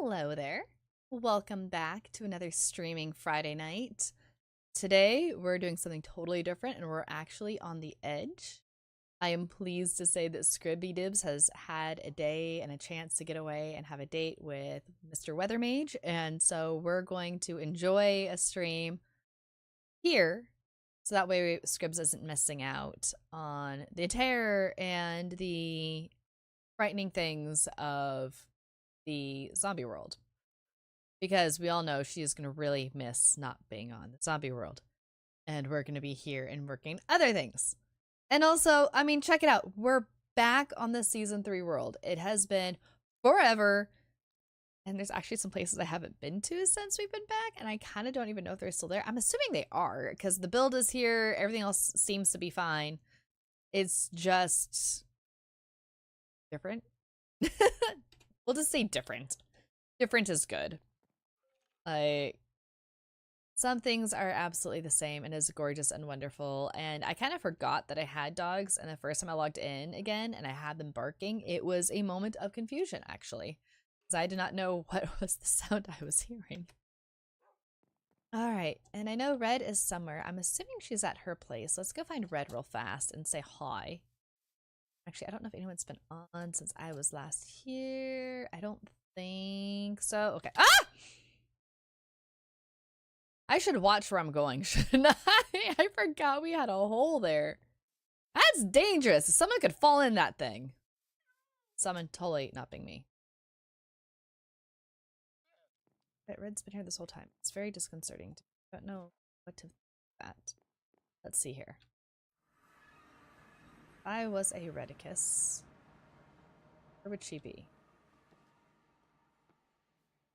Hello there. Welcome back to another streaming Friday night. Today, we're doing something totally different and we're actually on the edge. I am pleased to say that Scribby Dibs has had a day and a chance to get away and have a date with Mr. Weathermage, and so we're going to enjoy a stream here so that way Scribs isn't missing out on the terror and the frightening things of the zombie world. Because we all know she is going to really miss not being on the zombie world. And we're going to be here and working other things. And also, I mean, check it out. We're back on the season 3 world. It has been forever. And there's actually some places I haven't been to since we've been back. And I kind of don't even know if they're still there. I'm assuming they are because the build is here. Everything else seems to be fine. It's just different. We'll just say different. Different is good. Like, some things are absolutely the same and is gorgeous and wonderful. And I kind of forgot that I had dogs. And the first time I logged in again and I had them barking, it was a moment of confusion, actually. Because I did not know what was the sound I was hearing. All right. And I know Red is somewhere. I'm assuming she's at her place. Let's go find Red real fast and say hi. Actually, I don't know if anyone's been on since I was last here. I don't think so. Okay. Ah! I should watch where I'm going, shouldn't I? I forgot we had a hole there. That's dangerous. Someone could fall in that thing. Someone totally not being me. But Red's been here this whole time. It's very disconcerting. I don't know what to think of that. Let's see here. I was a Redicus. Where would she be?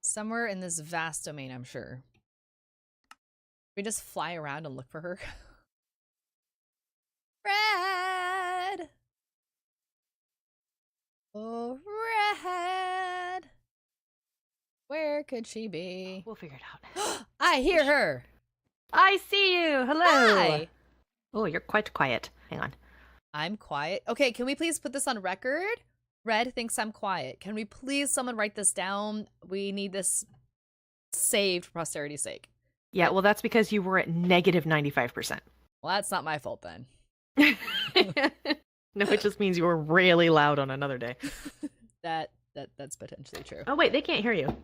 Somewhere in this vast domain, I'm sure. We just fly around and look for her. Red! Oh, Red! Where could she be? We'll figure it out. I hear her! I see you! Hello! Hi! Oh, you're quite quiet. Hang on. I'm quiet. Okay, can we please put this on record? Red thinks I'm quiet. Can we please someone write this down? We need this saved for posterity's sake. Yeah, well, that's because you were at negative 95%. Well, that's not my fault then. No, it just means you were really loud on another day. That's potentially true. Oh, wait, they can't hear you.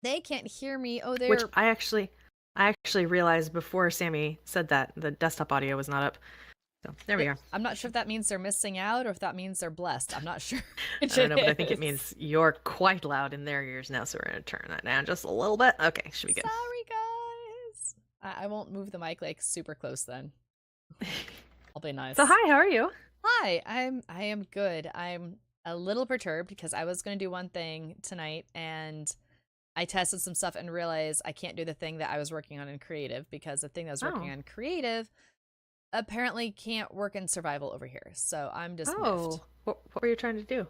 They can't hear me. Oh, they're... Which I actually realized before Sammy said that the desktop audio was not up. So there we are. I'm not sure if that means they're missing out or if that means they're blessed. I'm not sure. I don't know, but I think it means you're quite loud in their ears now, so we're going to turn that down just a little bit. Okay, should be good. Sorry, guys. I won't move the mic like super close then. I'll be nice. So hi, how are you? Hi, I am good. I'm a little perturbed because I was going to do one thing tonight and I tested some stuff and realized I can't do the thing that I was working on in creative because the thing that I was working on creative apparently can't work in survival over here. So I'm just miffed. What were you trying to do?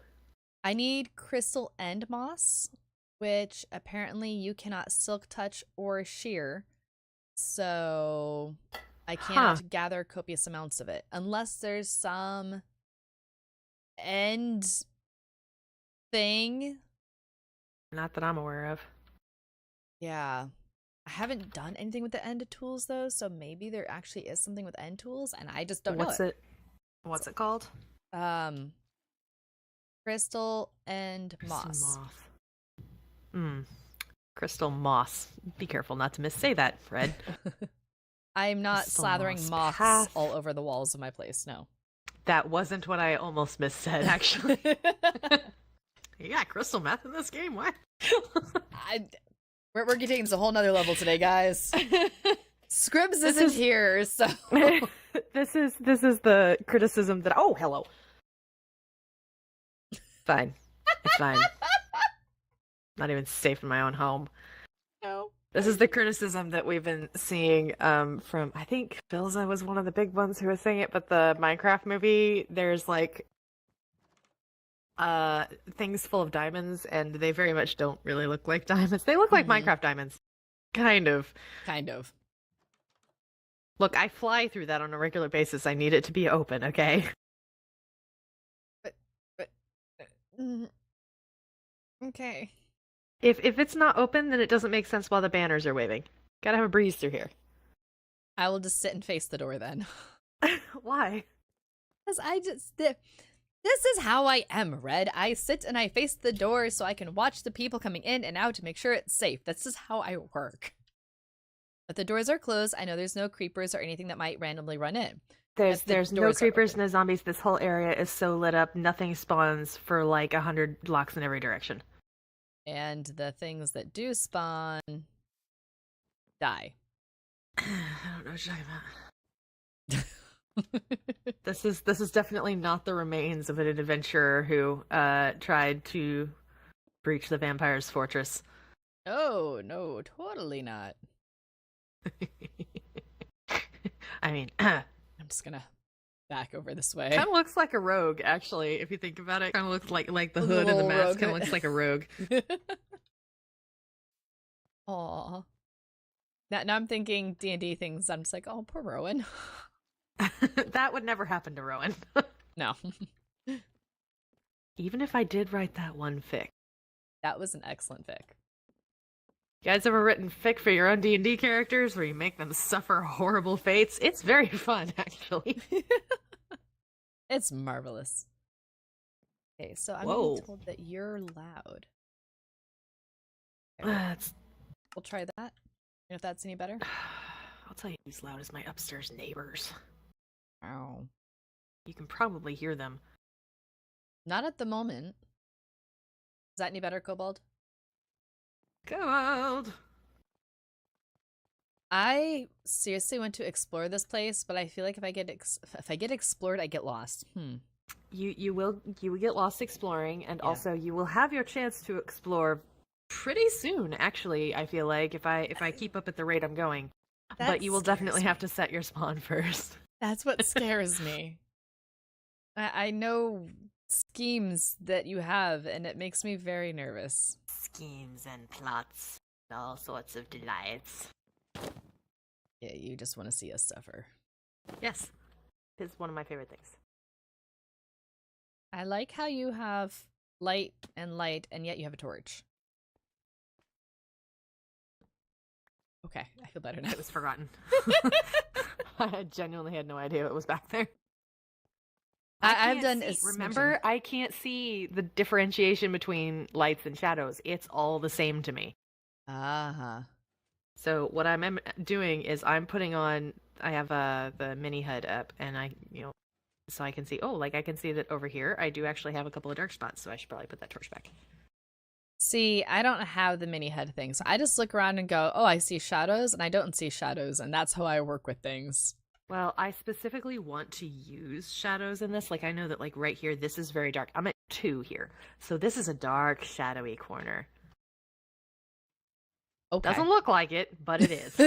I need crystal end moss, which apparently you cannot silk touch or shear. So I can't gather copious amounts of it unless there's some end thing. Not that I'm aware of. Yeah. I haven't done anything with the end tools though, so maybe there actually is something with end tools and I just don't know it. What's it called? Crystal and moss. Crystal moss. Be careful not to missay that, Fred. I'm not Crystal slathering moss all over the walls of my place, no. That wasn't what I almost missaid, actually. You got crystal meth in this game? What? We're getting to a whole nother level today, guys. Scribs isn't here, so this is the criticism that hello. Fine. It's fine. Not even safe in my own home. No. This is the criticism that we've been seeing from, I think Bilza was one of the big ones who was saying it, but the Minecraft movie, there's like things full of diamonds and they very much don't really look like diamonds. They look like Minecraft diamonds. Kind of. Look, I fly through that on a regular basis. I need it to be open, okay? But okay. If it's not open, then it doesn't make sense while the banners are waving. Gotta have a breeze through here. I will just sit and face the door then. Why? Because this is how I am, Red. I sit and I face the door so I can watch the people coming in and out to make sure it's safe. That's just how I work. But the doors are closed. I know there's no creepers or anything that might randomly run in. There's no creepers, no zombies. This whole area is so lit up. Nothing spawns for like 100 blocks in every direction. And the things that do spawn die. I don't know what you're talking about. This is definitely not the remains of an adventurer who tried to breach the vampire's fortress. Oh, no, totally not. I mean, I'm just gonna back over this way. kind of looks like a rogue, actually. If you think about it, kind of looks like the hood and the mask kind of looks like a rogue. Aw. Now I'm thinking D&D things. I'm just like, oh, poor Rowan. That would never happen to Rowan. No. Even if I did write that one fic. That was an excellent fic. You guys ever written fic for your own D&D characters where you make them suffer horrible fates? It's very fun, actually. It's marvelous. Okay, so I'm Whoa. being told that you're loud. We'll try that. You know if that's any better? I'll tell you who's loud as my upstairs neighbors. Ow. You can probably hear them. Not at the moment. Is that any better, Kobold? Gold! I seriously want to explore this place, but I feel like if I get explored, I get lost. You will get lost exploring, and also you will have your chance to explore pretty soon. Actually, I feel like if I keep up at the rate I'm going, but you will definitely have to set your spawn first. That's what scares me. I know schemes that you have, and it makes me very nervous. Schemes and plots, all sorts of delights. Yeah, you just want to see us suffer. Yes, it's one of my favorite things. I like how you have light, and yet you have a torch. Okay, I feel better now. It was forgotten. I genuinely had no idea it was back there. I've done. Remember, I can't see the differentiation between lights and shadows. It's all the same to me. Uh-huh. So what I'm doing is I'm putting on. I have the mini HUD up, and so I can see. Oh, like I can see that over here. I do actually have a couple of dark spots, so I should probably put that torch back. See, I don't have the mini HUD thing, so I just look around and go, oh, I see shadows, and I don't see shadows, and that's how I work with things. Well, I specifically want to use shadows in this. Like, I know that, like, right here, this is very dark. I'm at 2 here. So this is a dark, shadowy corner. Okay. Doesn't look like it, but it is.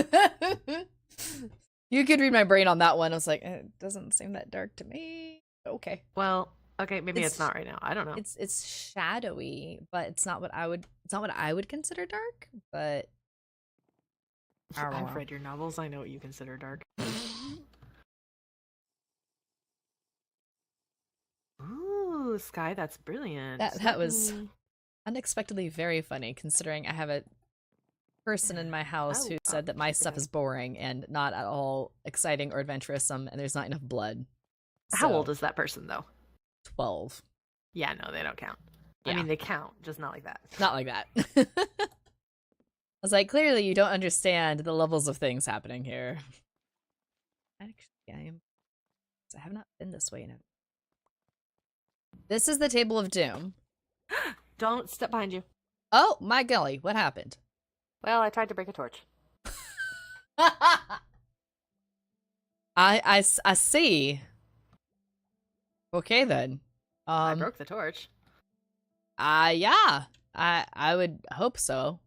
You could read my brain on that one. I was like, it doesn't seem that dark to me. Okay. Well, okay, maybe it's not right now. I don't know. It's shadowy, but it's not what I would consider dark, but I've read your novels. I know what you consider dark. Ooh, Sky, that's brilliant. That was unexpectedly very funny, considering I have a person in my house who said that my stuff is boring and not at all exciting or adventurousome, and there's not enough blood. How old is that person, though? 12. Yeah, no, they don't count. Yeah. I mean, they count, just not like that. Not like that. I was like, clearly you don't understand the levels of things happening here. Actually, I have not been this way in a... This is the Table of Doom. Don't step behind you. Oh, my golly, what happened? Well, I tried to break a torch. I see. Okay, then. I broke the torch. Yeah. I would hope so.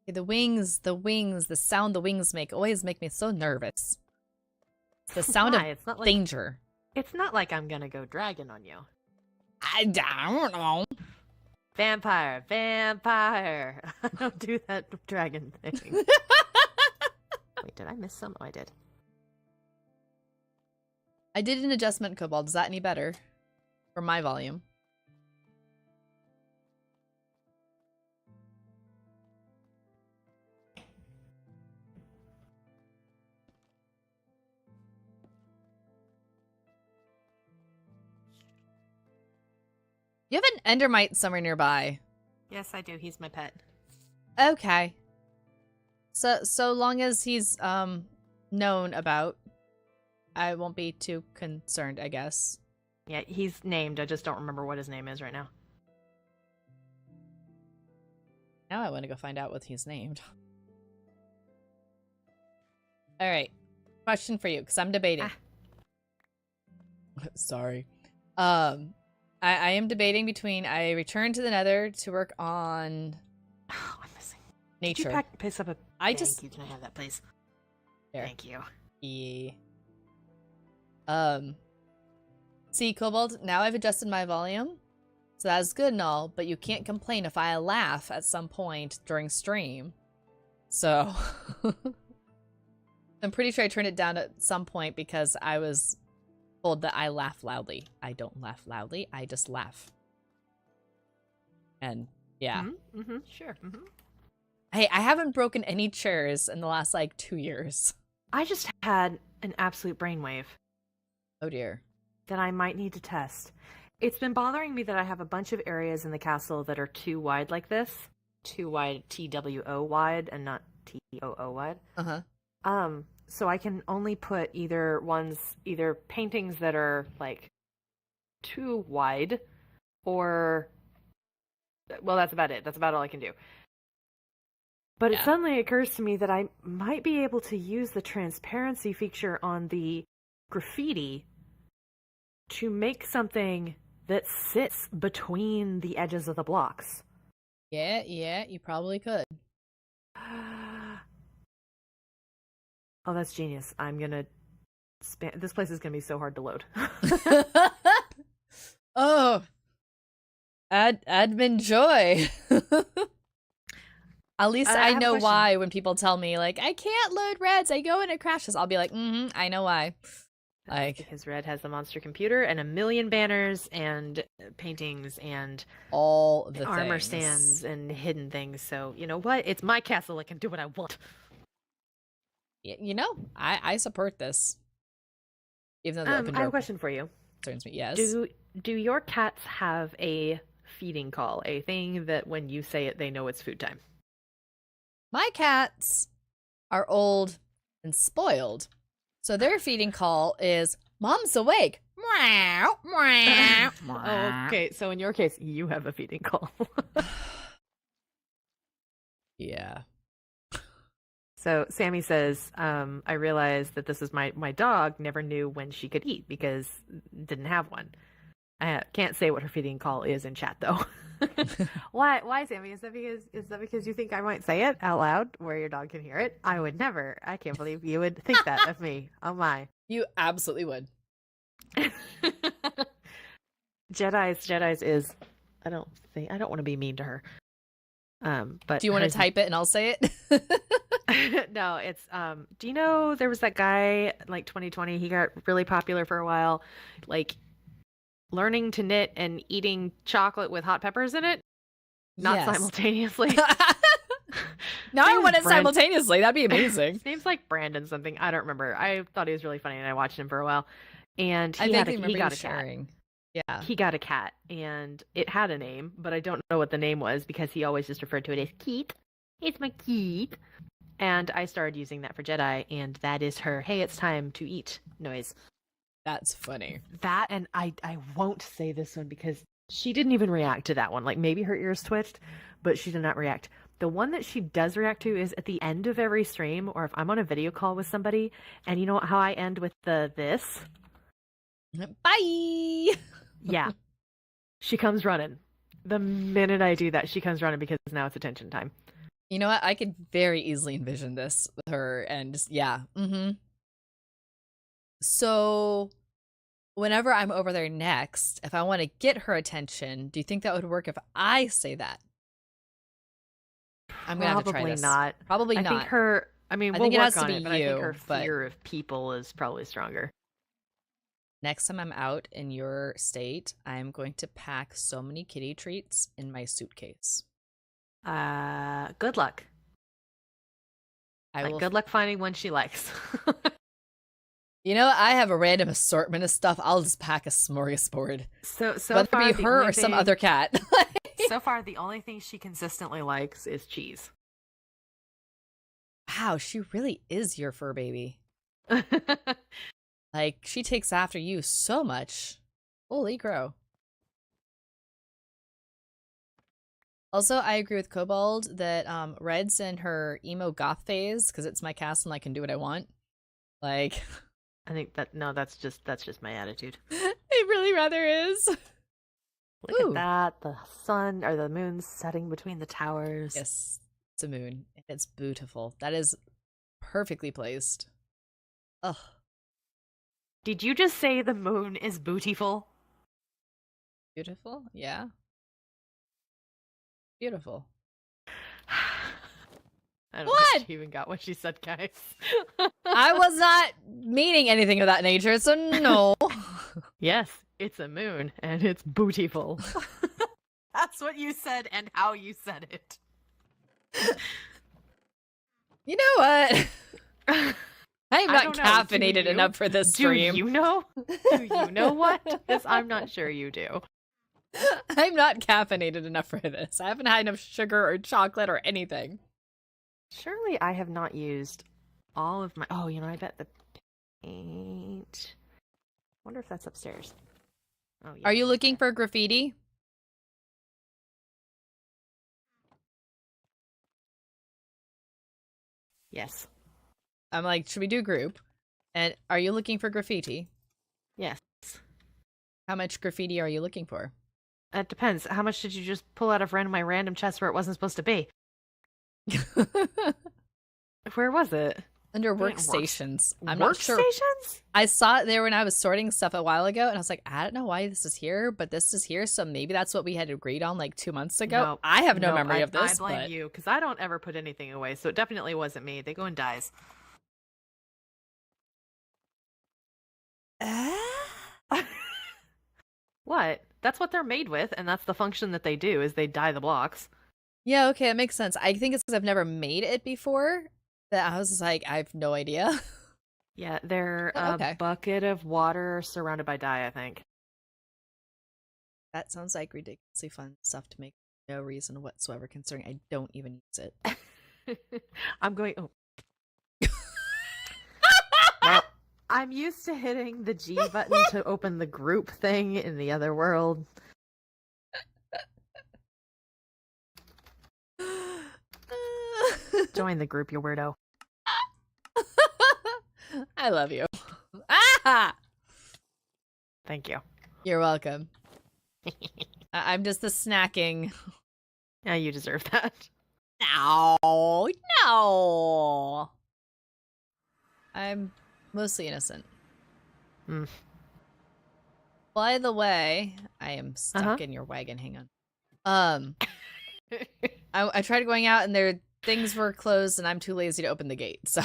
The wings, the sound the wings make always make me so nervous. It's the sound of danger. It's not like I'm gonna go dragon on you. I don't know. Vampire. I don't do that dragon thing. Wait, did I miss some? Oh, I did. I did an adjustment, Kobold. Is that any better? For my volume. You have an endermite somewhere nearby. Yes, I do. He's my pet. Okay. So long as he's known about, I won't be too concerned, I guess. Yeah, he's named. I just don't remember what his name is right now. Now I want to go find out what he's named. All right. Question for you, because I'm debating. Sorry. I am debating between I return to the Nether to work on I'm missing nature. Could you pick up a Thank you. Can I have that, please? There. Thank you. Yeah. See, Cobalt, now I've adjusted my volume. So that's good and all, but you can't complain if I laugh at some point during stream. So I'm pretty sure I turned it down at some point because I was told that I laugh loudly. I don't laugh loudly, I just laugh. And yeah. Sure. Hey, I haven't broken any chairs in the last like 2 years. I just had an absolute brainwave. Oh dear. That I might need to test. It's been bothering me that I have a bunch of areas in the castle that are too wide like this. Too wide, TWO wide, and not TOO wide. So I can only put either paintings that are like too wide, or well, that's about it. That's about all I can do. But it suddenly occurs to me that I might be able to use the transparency feature on the graffiti to make something that sits between the edges of the blocks. Yeah, you probably could. Oh, that's genius. I'm gonna this place is gonna be so hard to load. Oh. Admin joy. At least I know why when people tell me, like, I can't load Reds, I go and it crashes. I'll be like, I know why. Like, because Red has the monster computer and a million banners and paintings and all the armor things. stands and hidden things. So, you know what? It's my castle. I can do what I want. You know, I support this. Even though the open door I have a question for you. Concerns me. Yes. Do your cats have a feeding call? A thing that when you say it, they know it's food time? My cats are old and spoiled. So their feeding call is, Mom's awake. Meow, meow. Oh, okay, so in your case, you have a feeding call. Yeah. So Sammy says, I realized that this is my dog never knew when she could eat because didn't have one. I can't say what her feeding call is in chat though. Why, Sammy? Is that because you think I might say it out loud where your dog can hear it? I would never. I can't believe you would think that of me. Oh my. You absolutely would. Jedi's is I don't want to be mean to her. But do you want to type it and I'll say it? No, it's do you know there was that guy like 2020, he got really popular for a while, like learning to knit and eating chocolate with hot peppers in it? Not simultaneously. Now I want it simultaneously. That'd be amazing. His name's like Brandon something. I don't remember. I thought he was really funny and I watched him for a while. And he got a cat. Yeah. He got a cat and it had a name, but I don't know what the name was because he always just referred to it as Keith. It's my Keith. And I started using that for Jedi, and that is her "Hey, it's time to eat" noise. That's funny. That, and I won't say this one because she didn't even react to that one. Like, maybe her ears twitched, but she did not react. The one that she does react to is at the end of every stream, or if I'm on a video call with somebody, and you know how I end with this? Bye! Yeah. She comes running. The minute I do that, she comes running because now it's attention time. You know what? I could very easily envision this with her, and just, yeah. So, whenever I'm over there next, if I want to get her attention, do you think that would work if I say that? I'm gonna have to try this. Probably not. I think her. I mean, we'll work on it, but I think her fear of people is probably stronger. Next time I'm out in your state, I'm going to pack so many kitty treats in my suitcase. Good luck. Good luck finding one she likes. You know, I have a random assortment of stuff. I'll just pack a smorgasbord. So Whether far, it be her or some other cat. So far, the only thing she consistently likes is cheese. Wow, she really is your fur baby. Like, she takes after you so much. Holy crow. Also, I agree with Cobalt that Red's in her emo goth phase because it's my castle and I can do what I want. Like, I think that's just my attitude. it really rather is. Look at that, the sun or the moon setting between the towers. Yes, it's a moon. It's beautiful. That is perfectly placed. Ugh. Did you just say the moon is bootiful? Beautiful? Yeah. Beautiful. I don't think she even got what she said, guys. I was not meaning anything of that nature, so no. Yes, it's a moon, and it's bootiful. That's what you said and how you said it. You know what? I'm not caffeinated enough for this stream. Do you know? Do you know what? Because I'm not sure you do. I'm not caffeinated enough for this. I haven't had enough sugar or chocolate or anything. Surely I have not used all of my... Oh, you know, I bet the paint... wonder if that's upstairs. Oh, yeah. Are you looking for graffiti? Yes. I'm like, should we do group? And are you looking for graffiti? Yes. How much graffiti are you looking for? It depends. How much did you just pull out of my random chest where it wasn't supposed to be? Where was it? Under workstations. I'm not sure. Workstations? I saw it there when I was sorting stuff a while ago, and I was like, I don't know why this is here, but this is here, so maybe that's what we had agreed on like 2 months ago. No, I have no memory of this. I blame you, because I don't ever put anything away, so it definitely wasn't me. They go in dyes. What? That's what they're made with, and that's the function that they do, is they dye the blocks. Yeah, okay, that makes sense. I think it's because I've never made it before that I was just like, I have no idea. Yeah, they're a bucket of water surrounded by dye, I think. That sounds like ridiculously fun stuff to make for no reason whatsoever, considering I don't even use it. I'm going... Oh. Well, I'm used to hitting the G button to open the group thing in the other world. Join the group, you weirdo. I love you. Ah! Thank you. You're welcome. I'm just the snacking. Yeah, you deserve that. No, no. I'm mostly innocent. By the way, I am stuck in your wagon. Hang on. I tried going out and things were closed, and I'm too lazy to open the gate. So.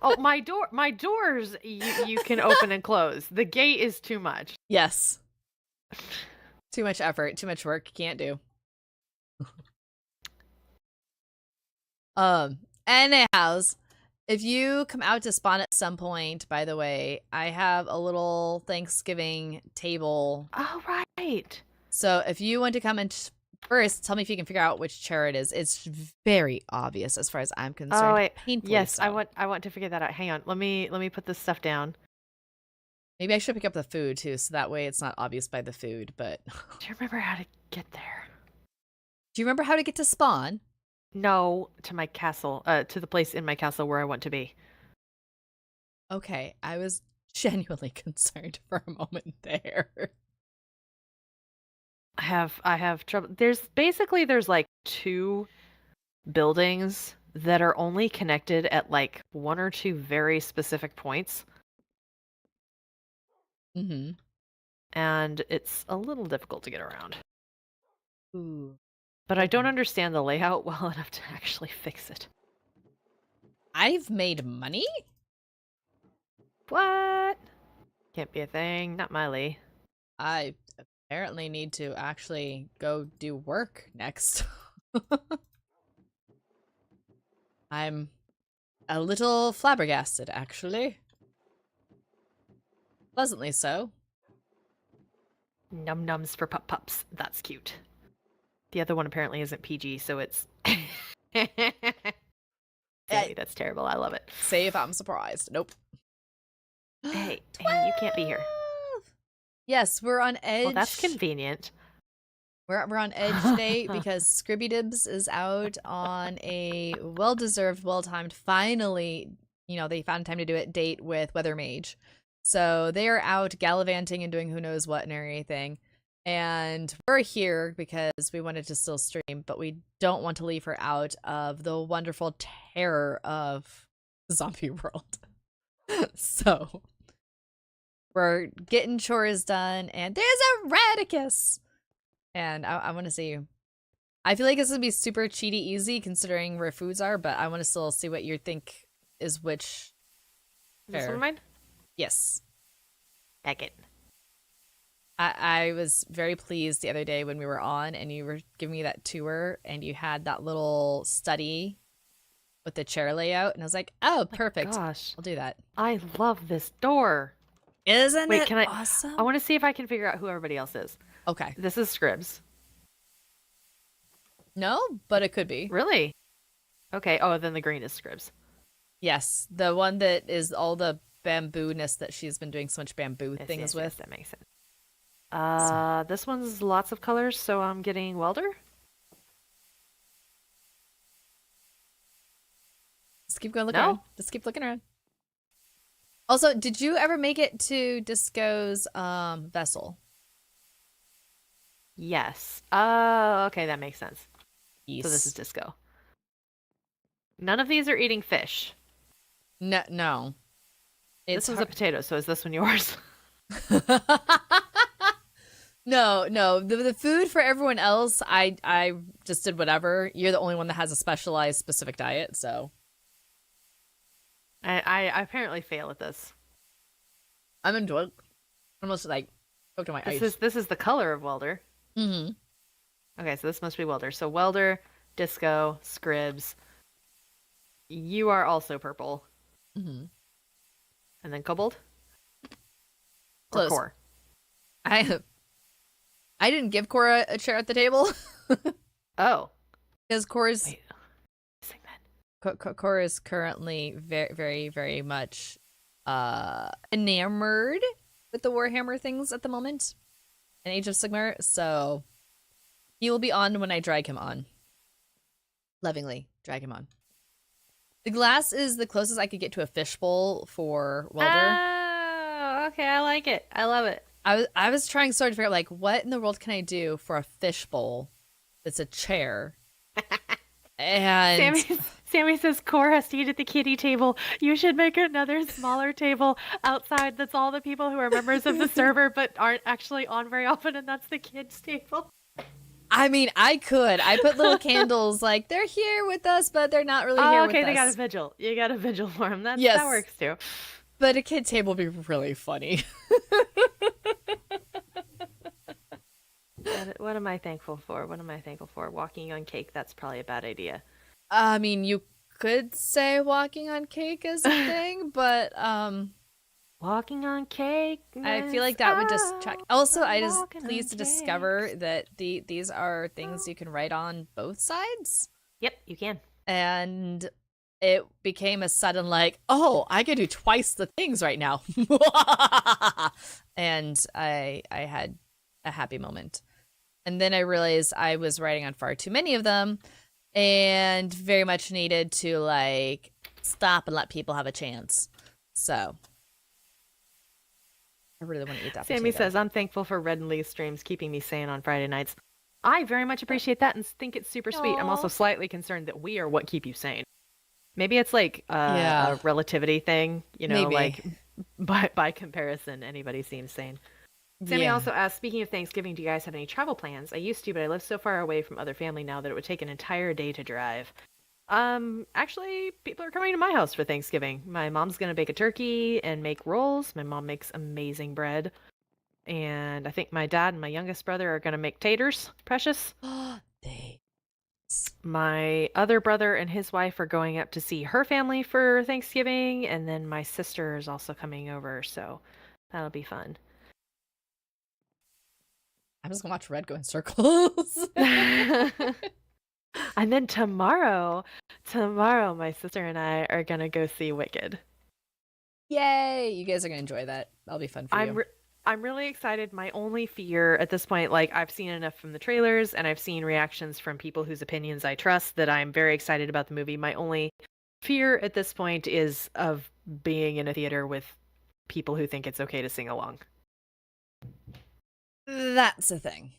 Oh, my doors you can open and close. The gate is too much. Yes. Too much effort, too much work. Can't do. Anyhows, if you come out to spawn at some point, by the way, I have a little Thanksgiving table. Oh, right. So if you want to come and first, tell me if you can figure out which chair it is. It's very obvious as far as I'm concerned. Oh, wait. Painfully yes, so. I want to figure that out. Hang on. Let me put this stuff down. Maybe I should pick up the food too, so that way it's not obvious by the food, but do you remember how to get there? Do you remember how to get to spawn? No, to my castle, to the place in my castle where I want to be. Okay, I was genuinely concerned for a moment there. I have trouble. There's like 2 buildings that are only connected at like 1 or 2 very specific points. Mm-hmm. And it's a little difficult to get around. Ooh. But I don't understand the layout well enough to actually fix it. I've made money? What? Can't be a thing. Not Miley. I apparently need to actually go do work next. I'm a little flabbergasted, actually. Pleasantly so. Num nums for pup pups. That's cute. The other one apparently isn't PG, so it's. Sammy, that's terrible. I love it. Say if I'm surprised. Nope. Hey, hey, you can't be here. Yes, we're on edge. Well, that's convenient. We're on edge today because Scribby Dibs is out on a well-deserved, well-timed, finally, they found time to do it, date with Weather Mage. So they are out gallivanting and doing who knows what and everything. And we're here because we wanted to still stream, but we don't want to leave her out of the wonderful terror of Zombie World. So we're getting chores done, and there's a Radicus! And I want to see. I feel like this would be super cheaty easy considering where foods are, but I want to still see what you think is which. Is this one mine? Yes. Heck it. I was very pleased the other day when we were on and you were giving me that tour and you had that little study with the chair layout, and I was like, oh, perfect. Gosh. I'll do that. I love this door. Isn't Wait, it can awesome? I want to see if I can figure out who everybody else is. Okay. This is Scribs. No, but it could be. Really? Okay. Oh, then the green is Scribs. Yes, the one that is all the bamboo-ness that she's been doing so much bamboo things with. Yes, that makes sense. This one's lots of colors, so I'm getting Welder. Just keep going looking around. Just keep looking around. Also, did you ever make it to Disco's vessel? Yes. Oh, okay, that makes sense. Yes. So this is Disco. None of these are eating fish. No. This one's a potato, so is this one yours? No. The food for everyone else, I just did whatever. You're the only one that has a specialized specific diet, so. I apparently fail at this. I'm enjoying. Almost like spoke to my ice. This is the color of Welder. Mm-hmm. Okay, so this must be Welder. So Welder, Disco, Scribs. You are also purple. Mm-hmm. And then Kobold? Close. Or Core? I didn't give Cora a chair at the table. Oh. Because Cora's... Wait. Cora is currently very, very, very much enamored with the Warhammer things at the moment in Age of Sigmar, so he will be on when I drag him on. Lovingly drag him on. The glass is the closest I could get to a fishbowl for Welder. Oh, okay, I like it. I love it. I was trying so hard to figure out, like, what in the world can I do for a fishbowl that's a chair? And Sammy says Core has to eat at the kiddie table. You should make another smaller table outside that's all the people who are members of the server but aren't actually on very often, and that's the kids' table. I mean, I could. I put little candles, like, they're here with us, but they're not really here with us. Okay, they got a vigil. You got a vigil for them. That works too. But a kid table would be really funny. What am I thankful for? Walking on cake, that's probably a bad idea. I mean, you could say walking on cake is a thing, but walking on cake. I feel like that would distract. Also, I was pleased to discover that these are things you can write on both sides. Yep, you can. And it became a sudden like, oh, I can do twice the things right now. And I had a happy moment. And then I realized I was writing on far too many of them and very much needed to, like, stop and let people have a chance. So I really want to eat that Sammy potato. says, I'm thankful for Red and Lee's streams keeping me sane on Friday nights. I very much appreciate that and think it's super sweet. I'm also slightly concerned that we are what keep you sane. Maybe it's like a relativity thing, like by comparison, anybody seems sane. Sammy also asked, speaking of Thanksgiving, do you guys have any travel plans? I used to, but I live so far away from other family now that it would take an entire day to drive. Actually, people are coming to my house for Thanksgiving. My mom's going to bake a turkey and make rolls. My mom makes amazing bread. And I think my dad and my youngest brother are going to make taters. Precious. My other brother and his wife are going up to see her family for Thanksgiving. And then my sister is also coming over. So That'll be fun. I'm just gonna watch Red go in circles. And then tomorrow, my sister and I are gonna go see Wicked. Yay! You guys are gonna enjoy that. That'll be fun for you. I'm really excited. My only fear at this point, like I've seen enough from the trailers and I've seen reactions from people whose opinions I trust that I'm very excited about the movie. My only fear at this point is of being in a theater with people who think it's okay to sing along. That's the thing.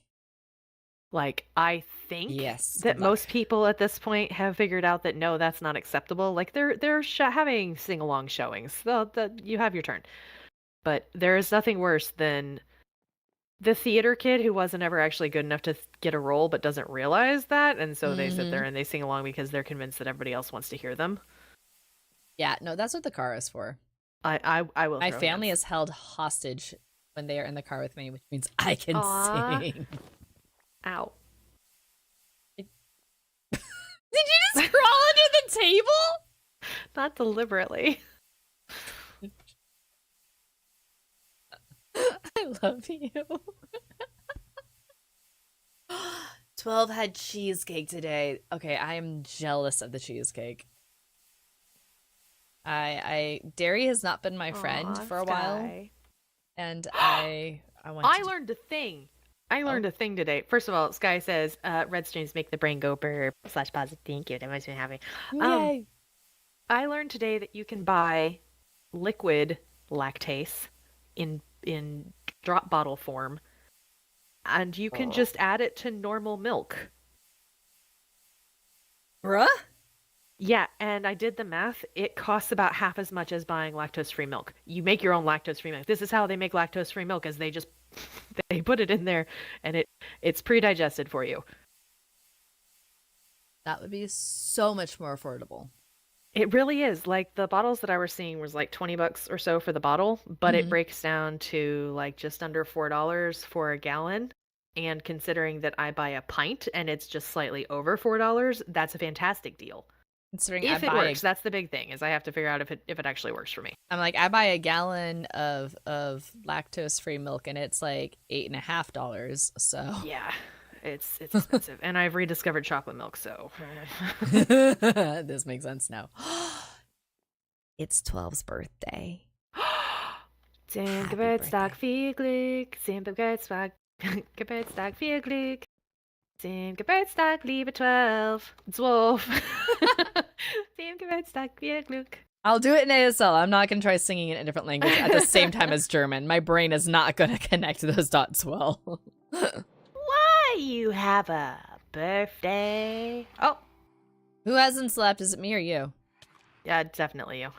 Like, I think yes, that most people at this point have figured out that no, that's not acceptable. Like, they're having sing-along showings. You have your turn. But there is nothing worse than the theater kid who wasn't ever actually good enough to get a role but doesn't realize that, and so they sit there and they sing along because they're convinced that everybody else wants to hear them. Yeah, no, that's what the car is for. I will. My family is held hostage when they are in the car with me, which means I can sing. Ow. Did you just crawl under the table? Not deliberately. I love you. 12 had cheesecake today. Okay, I am jealous of the cheesecake. Dairy has not been my friend for a while. And I learned a thing. I learned a thing today. First of all, Sky says, red streams make the brain go burp / positive. Thank you. That makes me happy. Yay. I learned today that you can buy liquid lactase in drop bottle form, and you can just add it to normal milk. Bruh? Yeah, and I did the math. It costs about half as much as buying lactose-free milk. You make your own lactose-free milk. This is how they make lactose-free milk, is they put it in there, and it's pre-digested for you. That would be so much more affordable. It really is. Like, the bottles that I was seeing was like $20 or so for the bottle, but it breaks down to like just under $4 for a gallon. And considering that I buy a pint and it's just slightly over $4, that's a fantastic deal. Considering if it works, that's the big thing, is I have to figure out if it actually works for me. I'm like, I buy a gallon of lactose-free milk and it's like $8.50. So yeah, it's expensive. And I've rediscovered chocolate milk, so this makes sense now. It's 12's birthday. Sin Geburtstag viel Glück, Sin Geburtstag viel Glück. Sin Geburtstag, liebe 12. Sin Geburtstag viel Glück. I'll do it in ASL. I'm not going to try singing it in a different language at the same time as German. My brain is not going to connect those dots well. Why you have a birthday? Oh. Who hasn't slept? Is it me or you? Yeah, definitely you.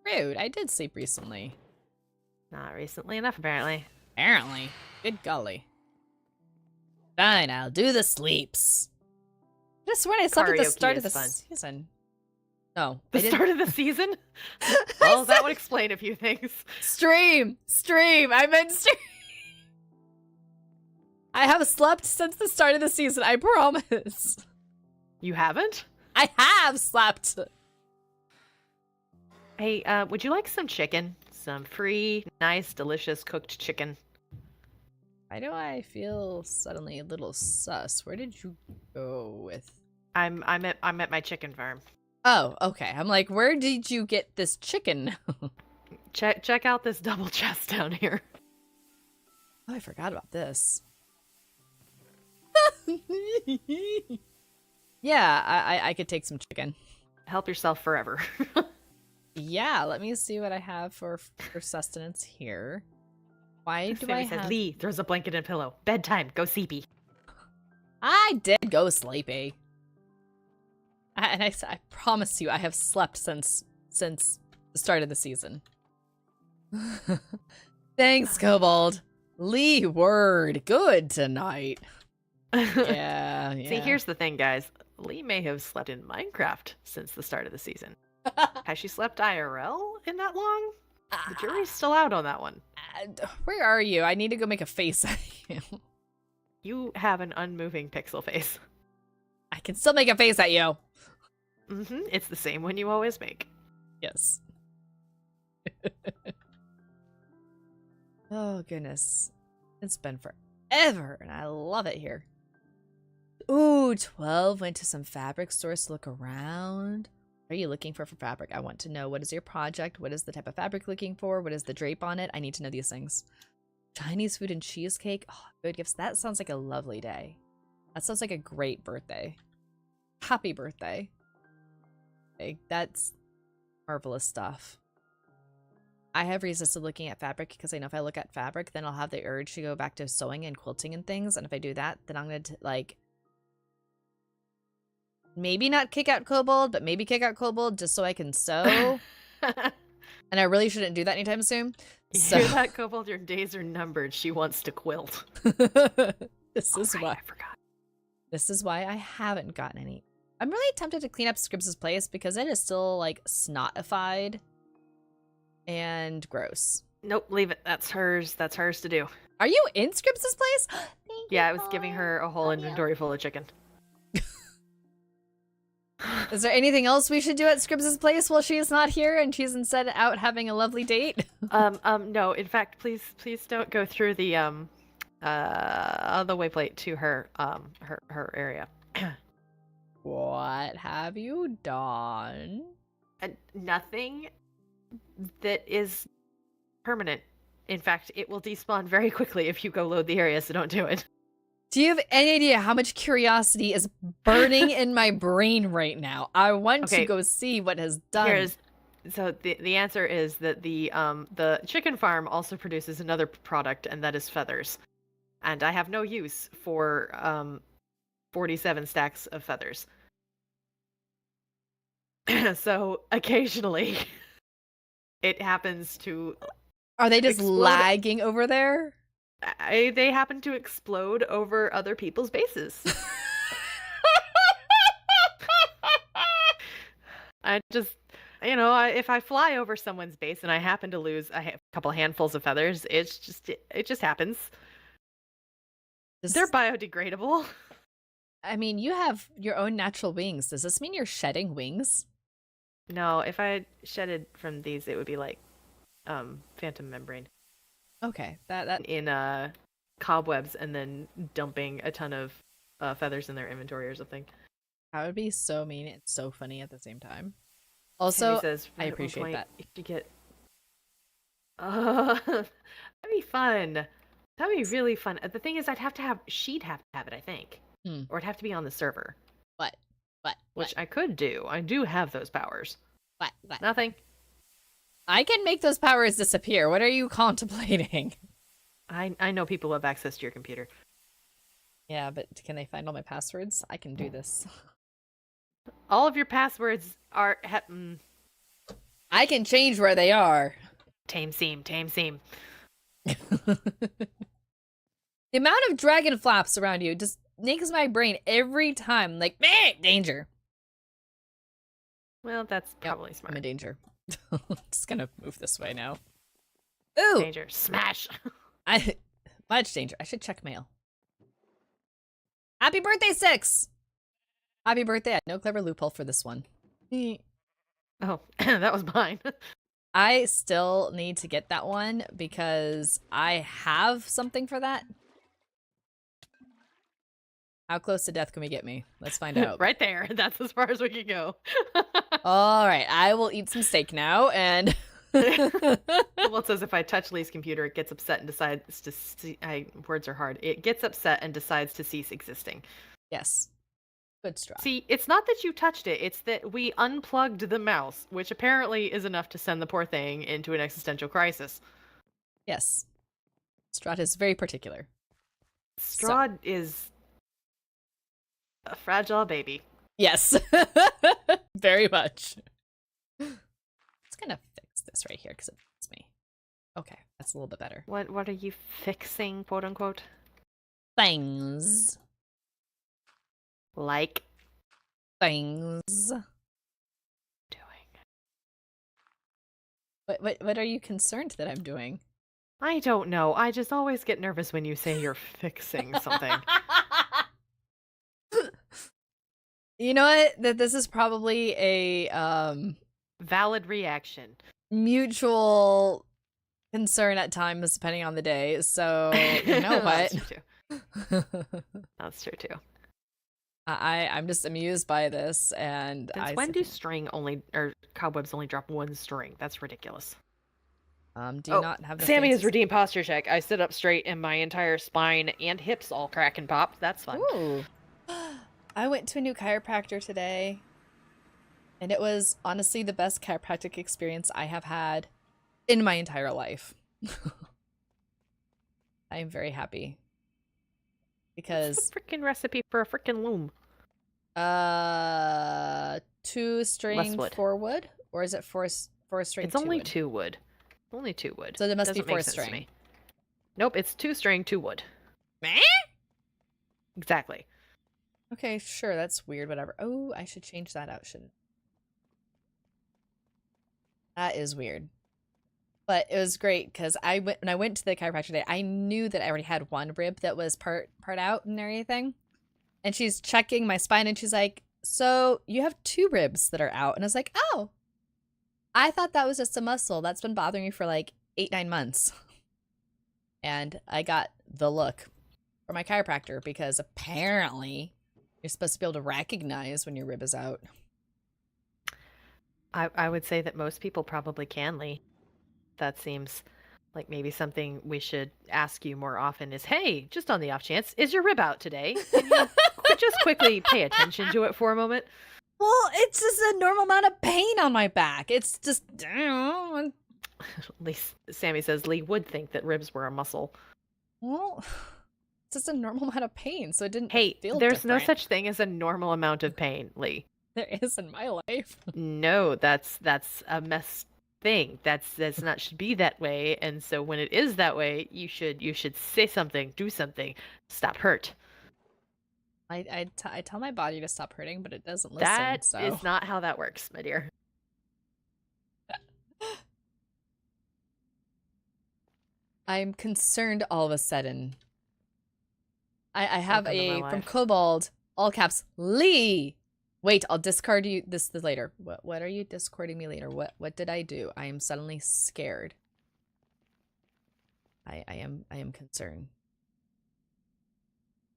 Rude. I did sleep recently. Not recently enough, apparently. Apparently. Good golly. Fine, I'll do the sleeps. Just when I slept at the start of the season. No. The start of the season? Well, that would explain a few things. Stream! I meant stream! I have slept since the start of the season, I promise. You haven't? I have slept! Hey, would you like some chicken? Some free, nice, delicious cooked chicken. Why do I feel suddenly a little sus? Where did you go with? I'm at my chicken farm. Oh, okay. I'm like, where did you get this chicken? Check out this double chest down here. Oh, I forgot about this. Yeah, I could take some chicken. Help yourself forever. Yeah, let me see what I have for sustenance here. Why do Sammy I have... Lee throws a blanket and a pillow. Bedtime. Go sleepy. I did go sleepy. I promise you, I have slept since the start of the season. Thanks, Kobold. Lee word. Good tonight. Yeah. See, here's the thing, guys. Lee may have slept in Minecraft since the start of the season. Has she slept IRL in that long? The jury's still out on that one. Where are you? I need to go make a face at you. You have an unmoving pixel face. I can still make a face at you. It's the same one you always make. Yes. Oh, goodness. It's been forever, and I love it here. Ooh, 12 went to some fabric stores to look around. What are you looking for fabric? I want to know, what is your project? What is the type of fabric looking for? What is the drape on it? I need to know these things. Chinese food and cheesecake. Oh, food gifts. That sounds like a lovely day. That sounds like a great birthday. Happy birthday. Okay, that's marvelous stuff. I have resisted looking at fabric because I know if I look at fabric, then I'll have the urge to go back to sewing and quilting and things. And if I do that, then I'm going to, like, maybe not kick out Kobold, but maybe kick out Kobold just so I can sew. And I really shouldn't do that anytime soon. You hear that, Kobold? Your days are numbered. She wants to quilt. This is why. I forgot. This is why I haven't gotten any. I'm really tempted to clean up Scribbs' place because it is still, like, snotified and gross. Nope, leave it. That's hers. That's hers to do. Are you in Scribbs' place? Yeah, I was giving her a whole inventory full of chicken. Is there anything else we should do at Scribbs' place while she is not here and she's instead out having a lovely date? No. In fact, please don't go through the wayplate to her area. What have you done? Nothing that is permanent. In fact, it will despawn very quickly if you go load the area, so don't do it. Do you have any idea how much curiosity is burning in my brain right now? I want to go see what has done. So the answer is that the chicken farm also produces another product, and that is feathers. And I have no use for 47 stacks of feathers. So occasionally it happens to... Are they just lagging over there? They happen to explode over other people's bases. I just, if I fly over someone's base and I happen to lose a couple handfuls of feathers, it just happens. They're biodegradable. I mean, you have your own natural wings. Does this mean you're shedding wings? No, if I shedded from these, it would be like phantom membrane. Okay, that in cobwebs and then dumping a ton of feathers in their inventory or something. That would be so mean and so funny at the same time. Also, says, I appreciate that. You get... that'd be fun. That'd be really fun. The thing is, she'd have to have it, I think. Or it'd have to be on the server. What? Which I could do. I do have those powers. What? Nothing. I can make those powers disappear. What are you contemplating? I know people who have access to your computer. Yeah, but can they find all my passwords? I can do this. All of your passwords are... I can change where they are. Tame seam. The amount of dragon flaps around you just makes my brain every time like, meh, danger. Well, that's probably smart. I'm in danger. Just gonna move this way now. Ooh! Danger. Smash! Much danger. I should check mail. Happy birthday, 6! Happy birthday. I had no clever loophole for this one. Oh, that was mine. I still need to get that one because I have something for that. How close to death can we get me? Let's find out. Right there. That's as far as we can go. All right. I will eat some steak now and... Well, it says if I touch Lee's computer, it gets upset and decides to see... words are hard. It gets upset and decides to cease existing. Yes. Good straw. See, it's not that you touched it. It's that we unplugged the mouse, which apparently is enough to send the poor thing into an existential crisis. Yes. Strahd is very particular. Strahd is a fragile baby. Yes. Very much. It's gonna fix this right here because it fits me. Okay, that's a little bit better. What are you fixing, quote unquote? Things. Like? Things. Doing. What are you concerned that I'm doing? I don't know. I just always get nervous when you say you're fixing something. You know what? That this is probably a valid reaction. Mutual concern at times depending on the day. So you know what? That's true too. That's true too. I'm just amused by this, and Since when do string only or cobwebs only drop one string? That's ridiculous. Do you not have the Sammy has fancy... redeemed posture check. I sit up straight and my entire spine and hips all crack and pop. That's fun. Ooh. I went to a new chiropractor today, and it was honestly the best chiropractic experience I have had in my entire life. I am very happy. Because what's the freaking recipe for a freaking loom? 2 string 4 wood, or is it 4 string? It's only 2 wood. Only 2 wood. So there must be 4 string. Nope, it's 2 string, 2 wood. Meh? Exactly. Okay, sure, that's weird. Whatever. Oh, I should change that out, shouldn't I? That is weird. But it was great because when I went to the chiropractor today, I knew that I already had one rib that was part out and everything. And she's checking my spine and she's like, "So you have 2 ribs that are out." And I was like, "Oh, I thought that was just a muscle that's been bothering me for like 8-9 months." And I got the look from my chiropractor because apparently you're supposed to be able to recognize when your rib is out. I would say that most people probably can, Lee. That seems like maybe something we should ask you more often is, hey, just on the off chance, is your rib out today? Can you just quickly pay attention to it for a moment? Well, it's just a normal amount of pain on my back. It's just, I don't know. At least Sammy says Lee would think that ribs were a muscle. Well, it's just a normal amount of pain, so it didn't feel there's different. no such thing as a normal amount of pain, Lee. There is in my life. No, that's a mess thing. That's not should be that way. And so when it is that way, you should say something, do something, stop hurt. I tell my body to stop hurting, but it doesn't listen. That is not how that works, my dear. I'm concerned all of a sudden. I have from Kobold, all caps, Lee. Wait, I'll discard you this later. What are you discarding me later? What did I do? I am suddenly scared. I am concerned.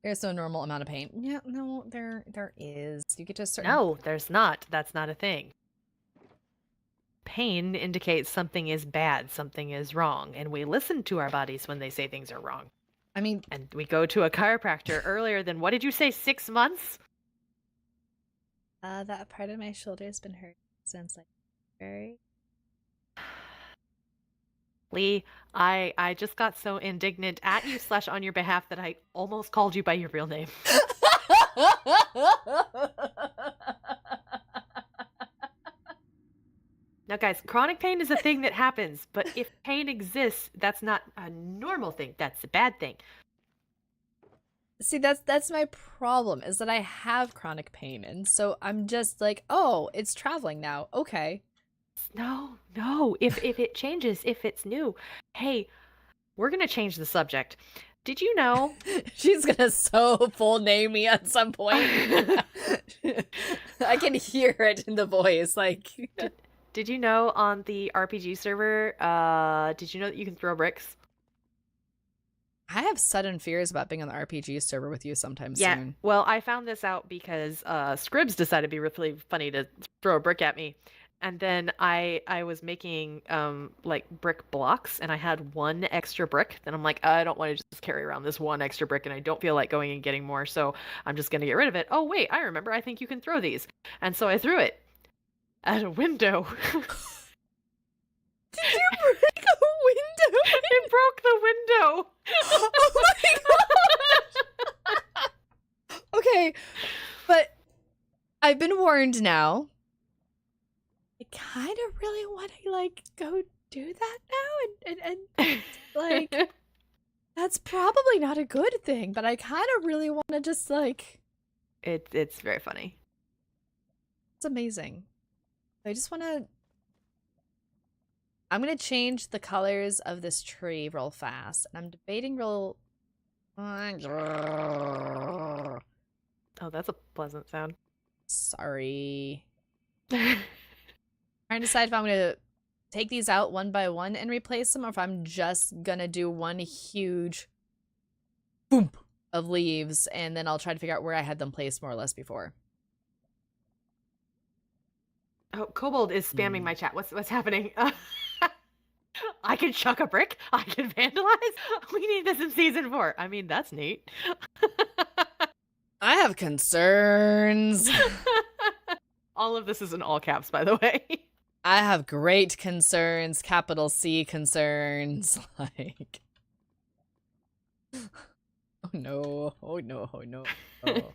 There's no normal amount of pain. Yeah, no, there is. You get to a certain... No, there's not. That's not a thing. Pain indicates something is bad, something is wrong, and we listen to our bodies when they say things are wrong. I mean... And we go to a chiropractor earlier than, what did you say, 6 months? That part of my shoulder has been hurt since, like, very... Lee, I just got so indignant at you / on your behalf that I almost called you by your real name. Now, guys, chronic pain is a thing that happens, but if pain exists, that's not a normal thing. That's a bad thing. See, that's my problem, is that I have chronic pain, and so I'm just like, oh, it's traveling now. Okay. No. If it changes, if it's new. Hey, we're going to change the subject. Did you know? She's going to so full name me at some point. I can hear it in the voice. Like, did you know on the RPG server, did you know that you can throw bricks? I have sudden fears about being on the RPG server with you sometime soon. Well, I found this out because Scribs decided to be really funny to throw a brick at me. And then I was making like brick blocks, and I had 1 extra brick. Then I'm like, I don't want to just carry around this 1 extra brick, and I don't feel like going and getting more, so I'm just going to get rid of it. Oh, wait, I remember. I think you can throw these. And so I threw it at a window. Did you break a window? It broke the window. Oh my gosh. Okay, but I've been warned now. I kind of really want to, like, go do that now, and like, that's probably not a good thing, but I kind of really want to just, like... It's very funny. It's amazing. I just want to... I'm going to change the colors of this tree real fast, and I'm debating real... Oh, that's a pleasant sound. Sorry. Trying to decide if I'm going to take these out one by one and replace them, or if I'm just gonna do one huge boom of leaves, and then I'll try to figure out where I had them placed more or less before. Oh, Kobold is spamming my chat. What's happening? I can chuck a brick. I can vandalize. We need this in season 4. I mean, that's neat. I have concerns. All of this is in all caps, by the way. I have great concerns, capital C concerns. Like, oh no, oh no, oh no. Oh.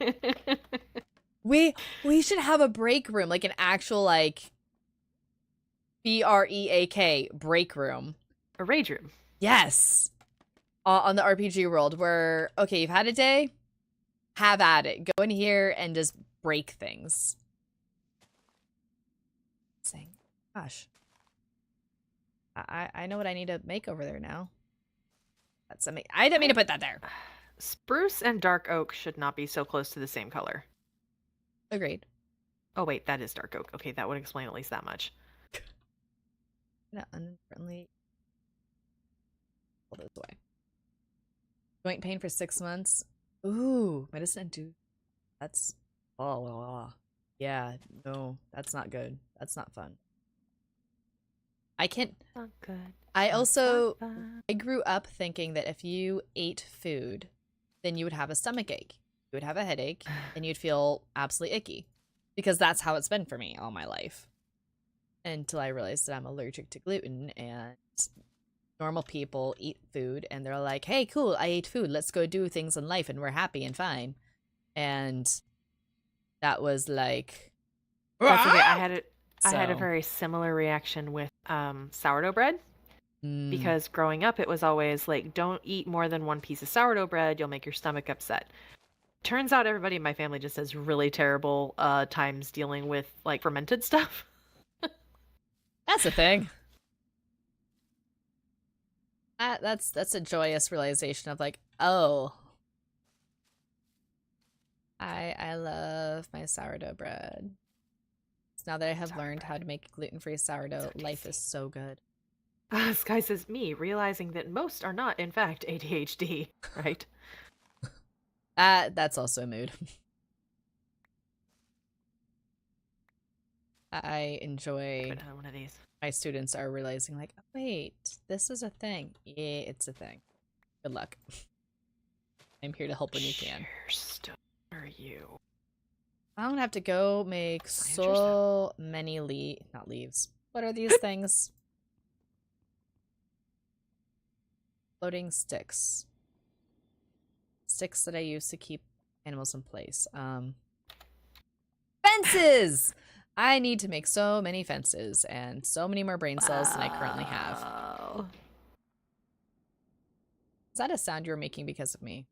we should have a break room, like an actual like BREAK break room. A rage room. Yes. On the RPG world where, okay, you've had a day, have at it. Go in here and just break things. Gosh. I know what I need to make over there now. That's amazing. I didn't mean to put that there. Spruce and dark oak should not be so close to the same color. Agreed. Oh wait, that is dark oak. Okay, that would explain at least that much. Not unfriendly. Pull those away. Joint pain for 6 months. Ooh, medicine do. That's yeah, no, that's not good. That's not fun. I can't. Not good. I also I grew up thinking that if you ate food, then you would have a stomach ache, you would have a headache, and you'd feel absolutely icky, because that's how it's been for me all my life. Until I realized that I'm allergic to gluten, and normal people eat food and they're like, "Hey, cool, I ate food. Let's go do things in life, and we're happy and fine." And that was like, that's okay. I had a very similar reaction with sourdough bread. Because growing up, it was always like, don't eat more than one piece of sourdough bread. You'll make your stomach upset. Turns out everybody in my family just has really terrible times dealing with like fermented stuff. That's a thing. That's a joyous realization of like, oh, I love my sourdough bread. Now that I have learned how to make gluten-free sourdough, life is so good. Sky says, me realizing that most are not, in fact, ADHD, right? That's also a mood. I enjoy another one of these. My students are realizing like, oh, wait, this is a thing. Yeah, it's a thing. Good luck. I'm here to help when you can. Stuff for you. I'm gonna have to go make so many not leaves. What are these things? Floating sticks. Sticks that I use to keep animals in place. Fences! I need to make so many fences and so many more brain cells than I currently have. Is that a sound you're making because of me?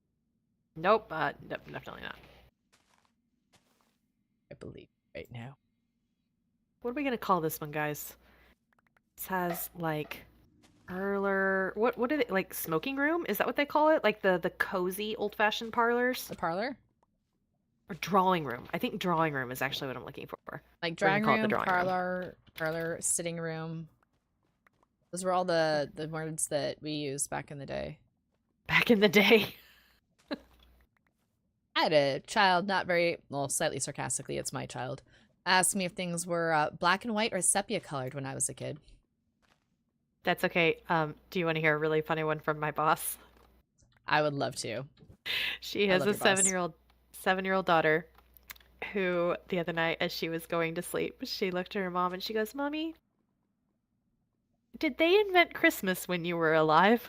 Nope, definitely not. I believe right now. What are we gonna call this one, guys? This has like parlor. What are they, like smoking room? Is that what they call it? Like the cozy old-fashioned parlors? The parlor? Or drawing room. I think drawing room is actually what I'm looking for. Like drawing room, parlor, sitting room. Those were all the words that we used back in the day. Back in the day. I had a child, not very, well, slightly sarcastically, it's my child, ask me if things were black and white or sepia colored when I was a kid. That's okay. Do you want to hear a really funny one from my boss? I would love to. She has a 7-year-old daughter who the other night as she was going to sleep, she looked at her mom and she goes, "Mommy, did they invent Christmas when you were alive?"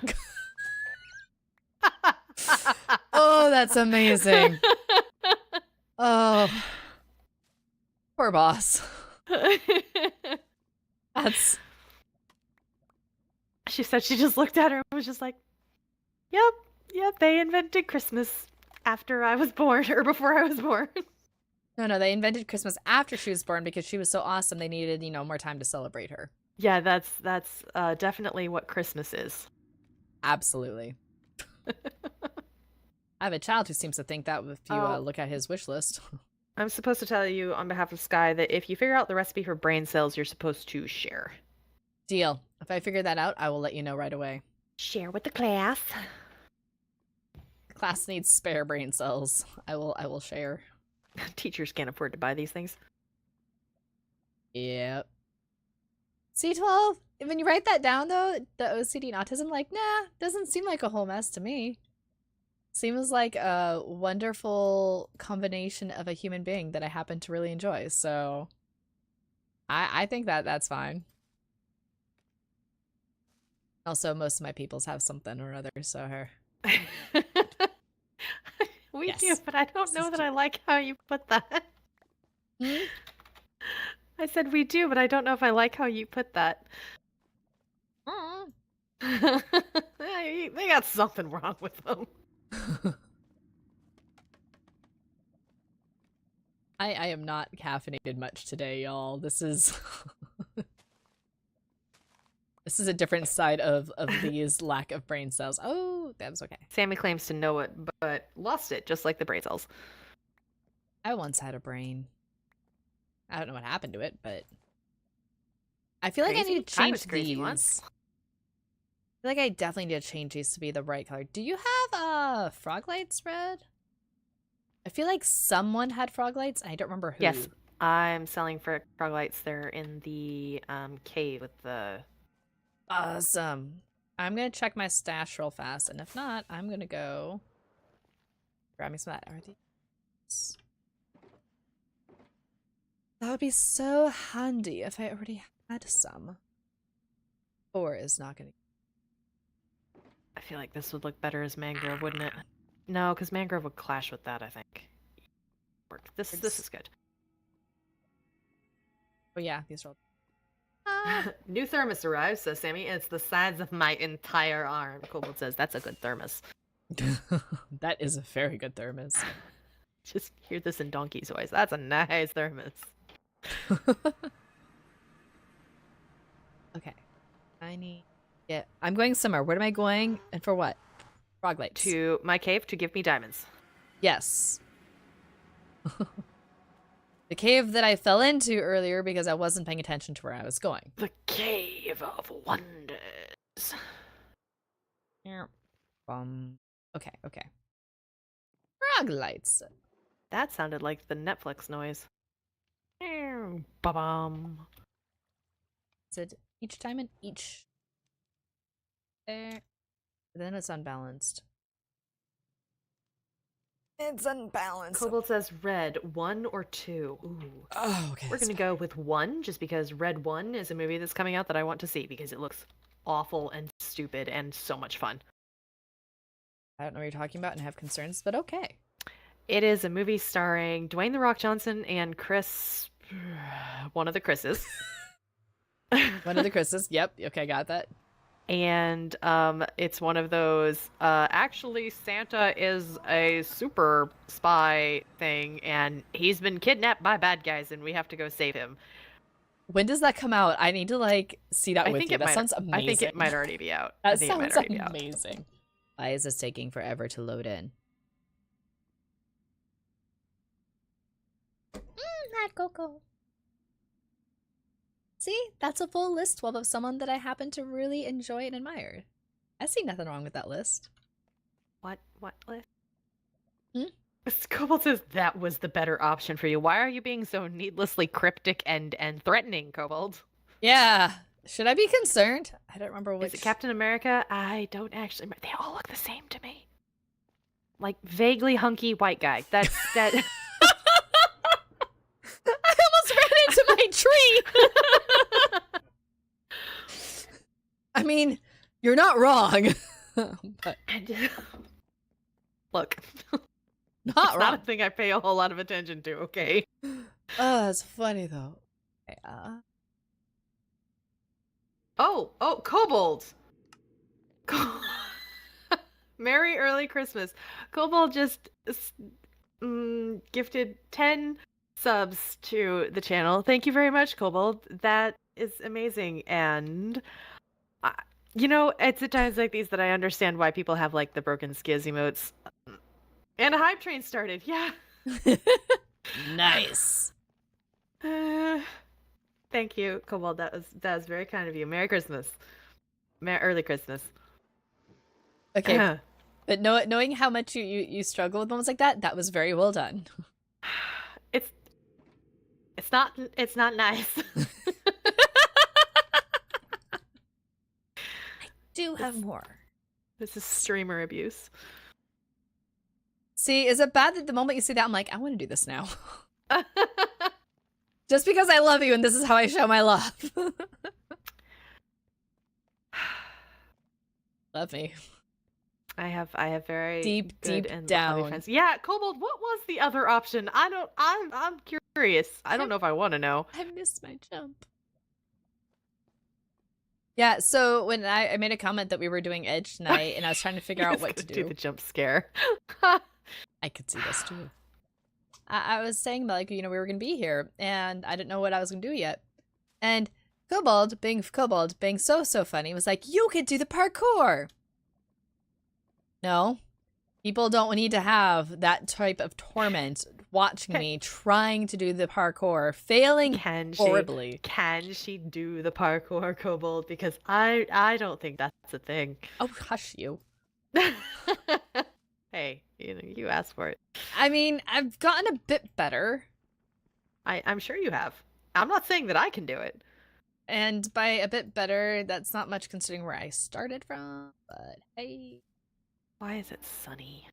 Oh, that's amazing. Oh, poor boss. That's. She said she just looked at her and was just like, yep, they invented Christmas after I was born, or before I was born. No, they invented Christmas after she was born because she was so awesome they needed, more time to celebrate her. Yeah, that's definitely what Christmas is. Absolutely. I have a child who seems to think that if you look at his wish list. I'm supposed to tell you on behalf of Sky that if you figure out the recipe for brain cells, you're supposed to share. Deal. If I figure that out, I will let you know right away. Share with the class. The class needs spare brain cells. I will share. Teachers can't afford to buy these things. Yep. C12, when you write that down though, the OCD and autism, like, nah, doesn't seem like a whole mess to me. Seems like a wonderful combination of a human being that I happen to really enjoy. So I think that's fine. Also, most of my peoples have something or other, so We yes. do, but I don't know that I like how you put that. Hmm? I said we do, but I don't know if I like how you put that. They got something wrong with them. I am not caffeinated much today, y'all. This is this is a different side of these lack of brain cells. Oh, that was okay. Sammy claims to know it, but lost it, just like the brain cells. I once had a brain. I don't know what happened to it, but I feel like I need to change these. Once. I feel like I definitely need to change these to be the right color. Do you have frog lights red? I feel like someone had frog lights. I don't remember who. Yes, I'm selling for frog lights. They're in the cave with the... Awesome. I'm gonna check my stash real fast, and if not, I'm gonna go grab me some of that. Are these... That would be so handy if I already had some. 4 is not gonna... I feel like this would look better as mangrove, wouldn't it? No, because mangrove would clash with that, I think. This is good. Oh yeah, these are all... New thermos arrives, says Sammy. It's the size of my entire arm. Kobold says, that's a good thermos. That is a very good thermos. Just hear this in Donkey's voice. That's a nice thermos. Okay. I'm going somewhere. Where am I going? And for what? Frog lights. To my cave to give me diamonds. Yes. The cave that I fell into earlier because I wasn't paying attention to where I was going. The Cave of Wonders. Yeah. Okay. Frog lights. That sounded like the Netflix noise. Ba-bum. Is it each time and each? There. Then it's unbalanced. It's unbalanced. Kobold says red, 1 or 2. Ooh. Oh, okay. We're gonna go with 1, just because Red 1 is a movie that's coming out that I want to see because it looks awful and stupid and so much fun. I don't know what you're talking about and have concerns, but okay. It is a movie starring Dwayne "The Rock" Johnson and Chris... one of the Chris's. One of the Chris's. Yep. Okay, got that. And it's one of those actually Santa is a super spy thing and he's been kidnapped by bad guys and we have to go save him. When does that come out? I need to see that with you. That sounds amazing. I think it might already be out. That sounds amazing. Why is this taking forever to load in? Not Coco. See, that's a full list 12 of someone that I happen to really enjoy and admire. I see nothing wrong with that list. What list? Hmm? Kobold says that was the better option for you. Why are you being so needlessly cryptic and threatening, Kobold? Yeah. Should I be concerned? I don't remember which. Is it Captain America? I don't actually remember. They all look the same to me. Like vaguely hunky white guy. That. I almost ran into my tree. I mean, you're not wrong. But look, not wrong. Not a thing I pay a whole lot of attention to. Okay. Oh, that's funny though. Okay, Oh, Kobold. Merry early Christmas. Kobold just gifted 10 subs to the channel. Thank you very much, Kobold. That is amazing. And it's at times like these that I understand why people have the broken skiz emotes. And a hype train started. Yeah. Nice. Thank you, Kobold. That was very kind of you. Merry Christmas. Early Christmas. Okay, but knowing how much you struggle with moments like that, that was very well done. It's not nice. I do have more. This is streamer abuse. See, is it bad that the moment you see that, I'm like, I want to do this now? Just because I love you and this is how I show my love. Love me. I have very deep and down. Friends. Yeah, Kobold, what was the other option? I'm curious. I don't know if I want to know. I missed my jump. Yeah, so when I made a comment that we were doing Edge tonight and I was trying to figure out what to do. The jump scare. I could see this too. I was saying that, like, we were going to be here and I didn't know what I was going to do yet. And Kobold, being so funny, was like, you could do the parkour. No, people don't need to have that type of torment watching me trying to do the parkour, failing horribly. Can she do the parkour, Kobold? Because I don't think that's a thing. Oh, hush you. Hey, you asked for it. I mean, I've gotten a bit better. I'm sure you have. I'm not saying that I can do it. And by a bit better, that's not much considering where I started from, but hey. Why is it sunny?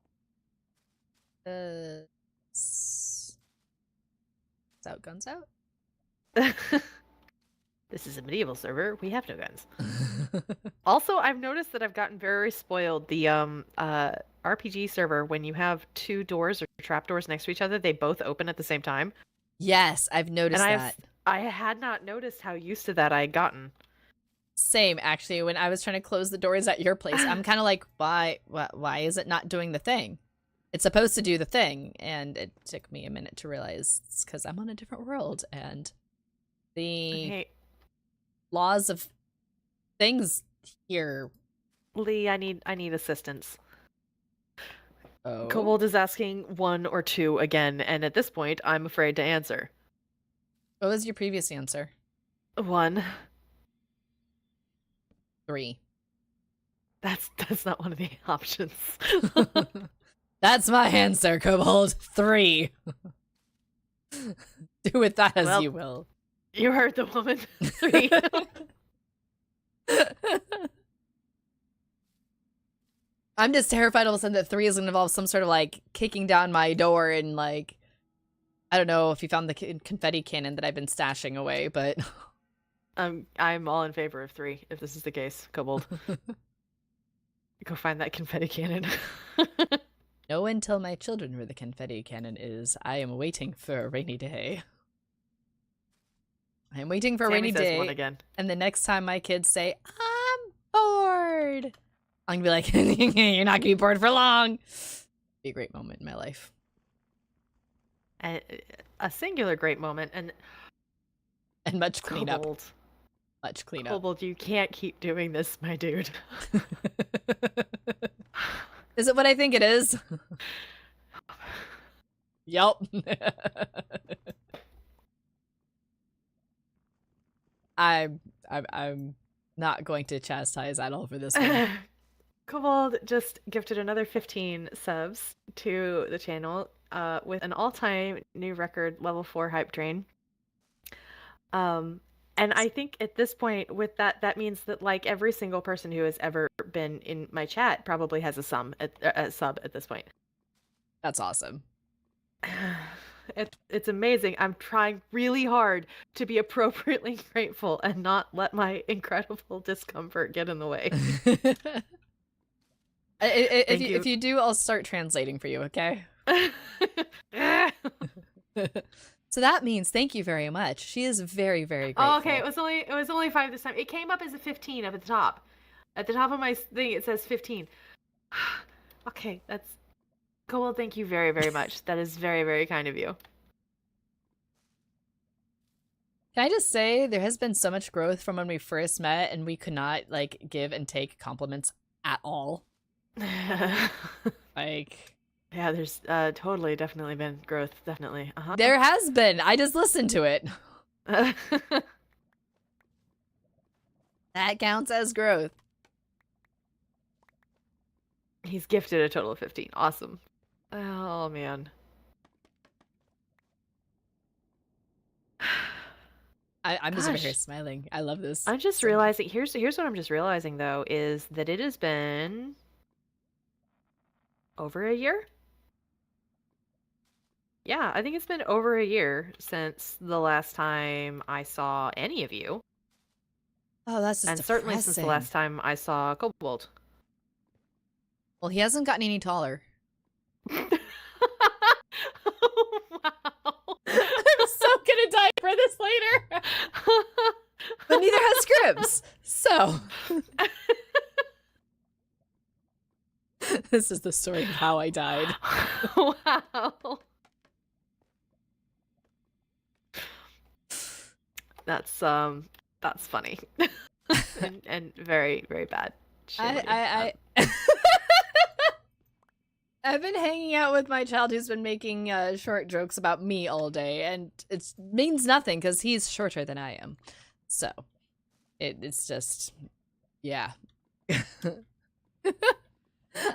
Out, guns out. This is a medieval server. We have no guns. Also, I've noticed that I've gotten very spoiled. The RPG server, when you have two doors or trapdoors next to each other, they both open at the same time. Yes, I've noticed that. I had not noticed how used to that I had gotten. Same, actually. When I was trying to close the doors at your place, I'm kind of like, why is it not doing the thing? It's supposed to do the thing, and it took me a minute to realize it's because I'm on a different world, and the laws of things here. Lee, I need assistance. Oh. Kobold is asking 1 or 2 again, and at this point, I'm afraid to answer. What was your previous answer? 1. 3. That's not one of the options. That's my answer, Kobold. 3. Do with that as you will. You heard the woman. 3. I'm just terrified all of a sudden that 3 is going to involve some sort of, like, kicking down my door and, like, I don't know if you found the confetti cannon that I've been stashing away, but... I'm all in favor of 3, if this is the case, Kobold. Go find that confetti cannon. Know and tell my children where the confetti cannon is. I am waiting for a rainy day. I am waiting for a rainy day. One again. And the next time my kids say, I'm bored, I'm going to be like, you're not going to be bored for long. Be a great moment in my life. A singular great moment. And much cleanup. Kobold. Much cleanup. Kobold, you can't keep doing this, my dude. Is it what I think it is? Yup. I'm not going to chastise at all for this one. Kobold just gifted another 15 subs to the channel with an all-time new record, level 4 hype train. And I think at this point, with that means that, like, every single person who has ever been in my chat probably has a sub at this point. That's awesome. It's amazing. I'm trying really hard to be appropriately grateful and not let my incredible discomfort get in the way. If you do, I'll start translating for you, okay? So that means thank you very much. She is very, very grateful. Oh, okay, it was only 5 this time. It came up as a 15 up at the top. At the top of my thing, it says 15. Okay, that's cool. Well, thank you very, very much. That is very, very kind of you. Can I just say there has been so much growth from when we first met, and we could not, like, give and take compliments at all. Like, yeah, there's totally, definitely been growth. Definitely. There has been. I just listened to it. That counts as growth. He's gifted a total of 15. Awesome. Oh, man. I'm just over here Gosh. smiling. I love this I'm just so much. realizing, here's what I'm just realizing, though, is that it has been over a year? Yeah, I think it's been over a year since the last time I saw any of you. Oh, that's just And certainly since the depressing. last time I saw Kobold. Well, he hasn't gotten any taller. Oh, wow. I'm so gonna die for this later. But neither has Scribs. So this is the story of how I died. Wow. That's funny. and very, very bad. I I've been hanging out with my child who's been making short jokes about me all day, and it means nothing because he's shorter than I am. So it's just, yeah.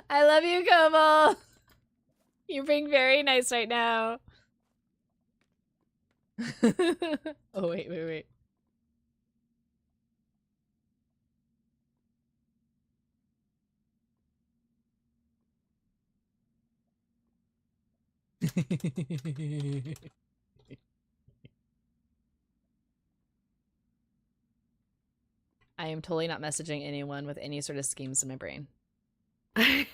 I love you, Komal. You're being very nice right now. Oh, wait. I am totally not messaging anyone with any sort of schemes in my brain. I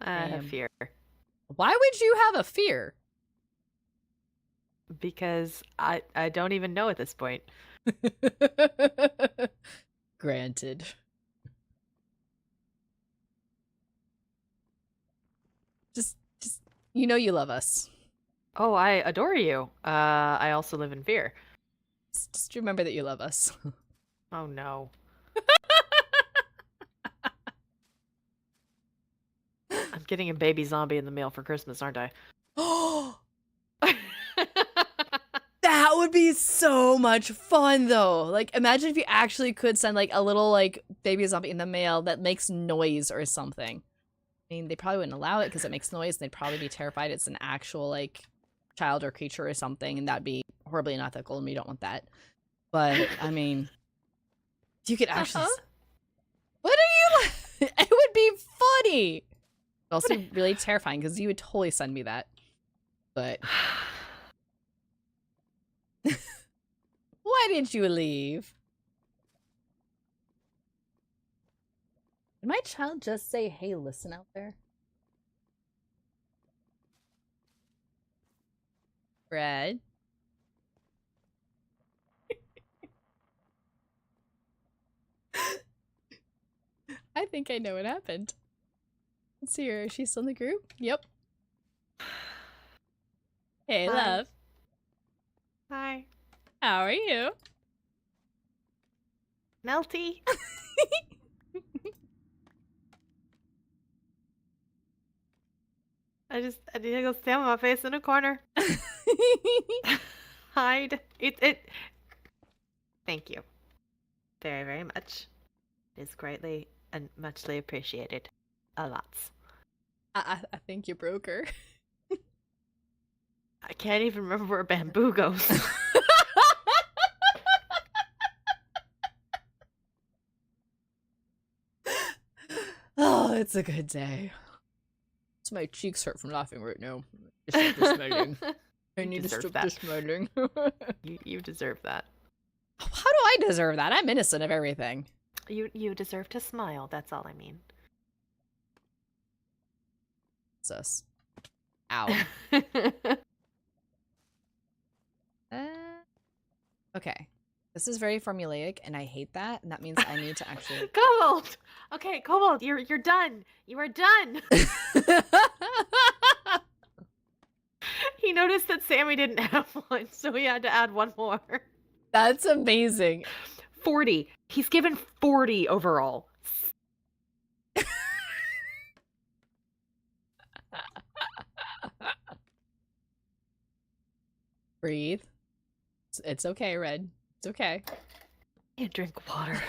have fear. Why would you have a fear? Because I don't even know at this point. Granted. Just you know you love us. Oh, I adore you. I also live in fear. Just remember that you love us. Oh no. I'm getting a baby zombie in the mail for Christmas, aren't I? Oh, that would be so much fun though. Like imagine if you actually could send like a little like baby zombie in the mail that makes noise or something. I mean, they probably wouldn't allow it because it makes noise, and they'd probably be terrified it's an actual like child or creature or something, and that'd be horribly unethical, and we don't want that. But I mean, if you could actually, what are you? It would be funny. Also, really terrifying because you would totally send me that. But why did you leave? Did my child just say, "Hey, listen out there"? Fred. I think I know what happened. Let's see her. Is she still in the group? Yep. Hey, Hi. love. Hi. How are you? Melty. I need to go stand with my face in a corner. Hide. It. Thank you. Very, very much. It is greatly and muchly appreciated. A lot. I think you broke her. I can't even remember where bamboo goes. Oh, it's a good day. So my cheeks hurt from laughing right now. Just smiling. I need to stop the smiling. You deserve that. How do I deserve that? I'm innocent of everything. You deserve to smile. That's all I mean. Sus. Ow. Okay. This is very formulaic, and I hate that. And that means I need to actually. Kobold. Okay, Kobold, you're done. You are done. He noticed that Sammy didn't have one, so he had to add one more. That's amazing. 40. He's given 40 overall. Breathe. It's okay, Red. It's okay. can't drink water.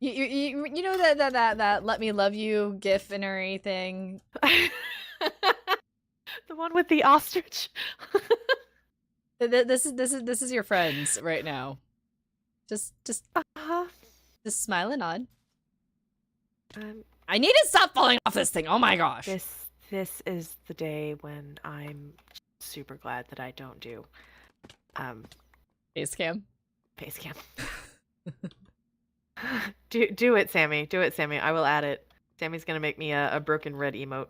You know that "Let Me Love You" gif and everything. The one with the ostrich. This is your friends right now. Just smile and nod. I need to stop falling off this thing. Oh my gosh. This is the day when I'm super glad that I don't do face cam. Do it, Sammy. Do it, Sammy. I will add it. Sammy's gonna make me a broken red emote.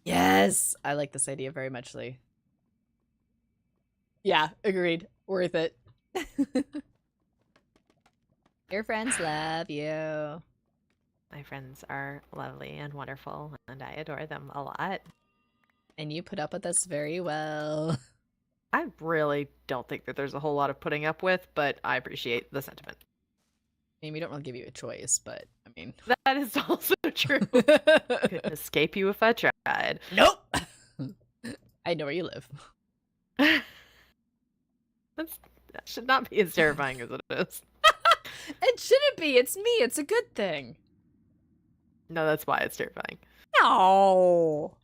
Yes, I like this idea very much, Lee. Yeah, agreed. Worth it. Your friends love you. My friends are lovely and wonderful, and I adore them a lot. And you put up with us very well. I really don't think that there's a whole lot of putting up with, but I appreciate the sentiment. I mean, we don't really give you a choice, but I mean... That is also true. Couldn't escape you if I tried. Nope! I know where you live. That should not be as terrifying as it is. It shouldn't be. It's me. It's a good thing. No, that's why it's terrifying. No.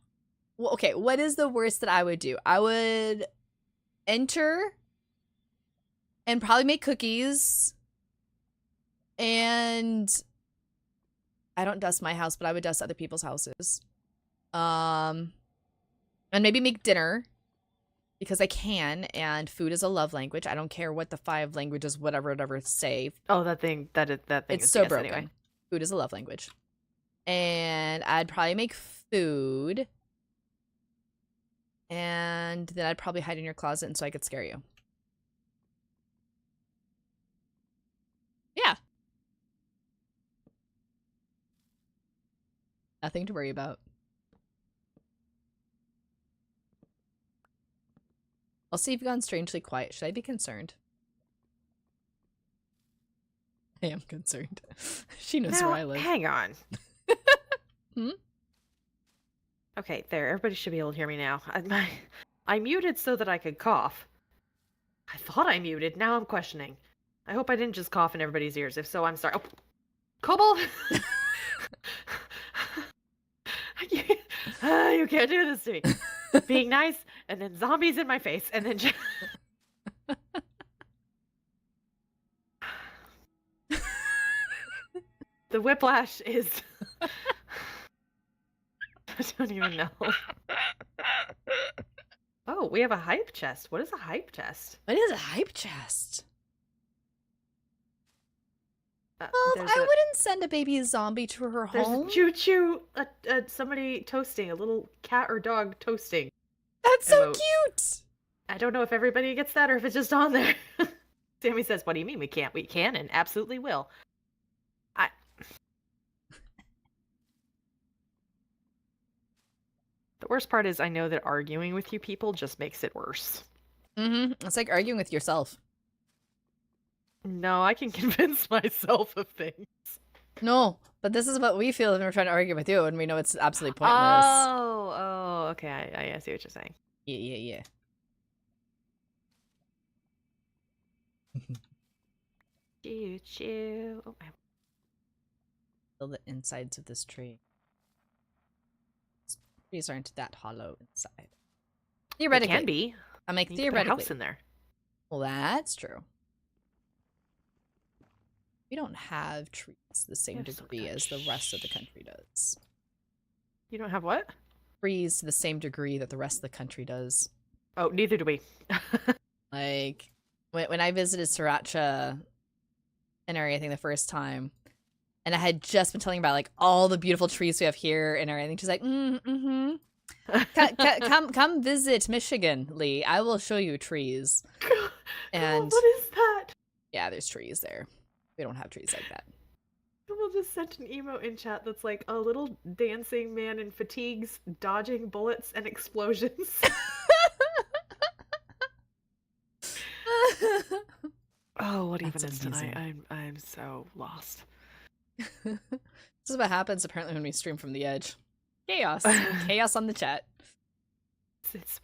Well, okay, what is the worst that I would do? I would enter and probably make cookies. And I don't dust my house, but I would dust other people's houses. And maybe make dinner because I can, and food is a love language. I don't care what the 5 languages, whatever say. Oh, that thing it's is so yes, broken. Anyway. Food is a love language. And I'd probably make food. And then I'd probably hide in your closet and so I could scare you. Yeah. Nothing to worry about. I'll see if you've gone strangely quiet. Should I be concerned? I am concerned. She knows where I live. Hang on. Hmm? Okay, there. Everybody should be able to hear me now. I muted so that I could cough. I thought I muted. Now I'm questioning. I hope I didn't just cough in everybody's ears. If so, I'm sorry. Oh, Cobalt! You can't do this to me. Being nice, and then zombies in my face, and then just... The whiplash is... I don't even know. Oh, we have a hype chest. What is a hype chest? What is a hype chest? Well, I wouldn't send a baby zombie to her home. Choo-choo, somebody toasting, a little cat or dog toasting. That's so cute! I don't know if everybody gets that or if it's just on there. Sammy says, what do you mean we can't? We can and absolutely will. The worst part is I know that arguing with you people just makes it worse. Mm-hmm. It's like arguing with yourself. No, I can convince myself of things. No, but this is what we feel when we're trying to argue with you and we know it's absolutely pointless. Oh, okay. I see what you're saying. Yeah. Choo-choo. Oh, Feel the insides of this tree. Trees aren't that hollow inside. Theoretically. It can be. I'm like, you theoretically. Put a house in there. Well, that's true. We don't have trees the same degree as the rest of the country does. You don't have what? Trees to the same degree that the rest of the country does. Oh, neither do we. Like, when I visited Sriracha and everything the first time, and I had just been telling about like all the beautiful trees we have here and everything, she's like, come visit Michigan, Lee. I will show you trees. And what is that? Yeah, there's trees there. We don't have trees like that. We'll just send an emote in chat that's like a little dancing man in fatigues, dodging bullets and explosions. Oh, what even is tonight? I'm so lost. This is what happens apparently when we stream from the edge. Chaos. Chaos on the chat.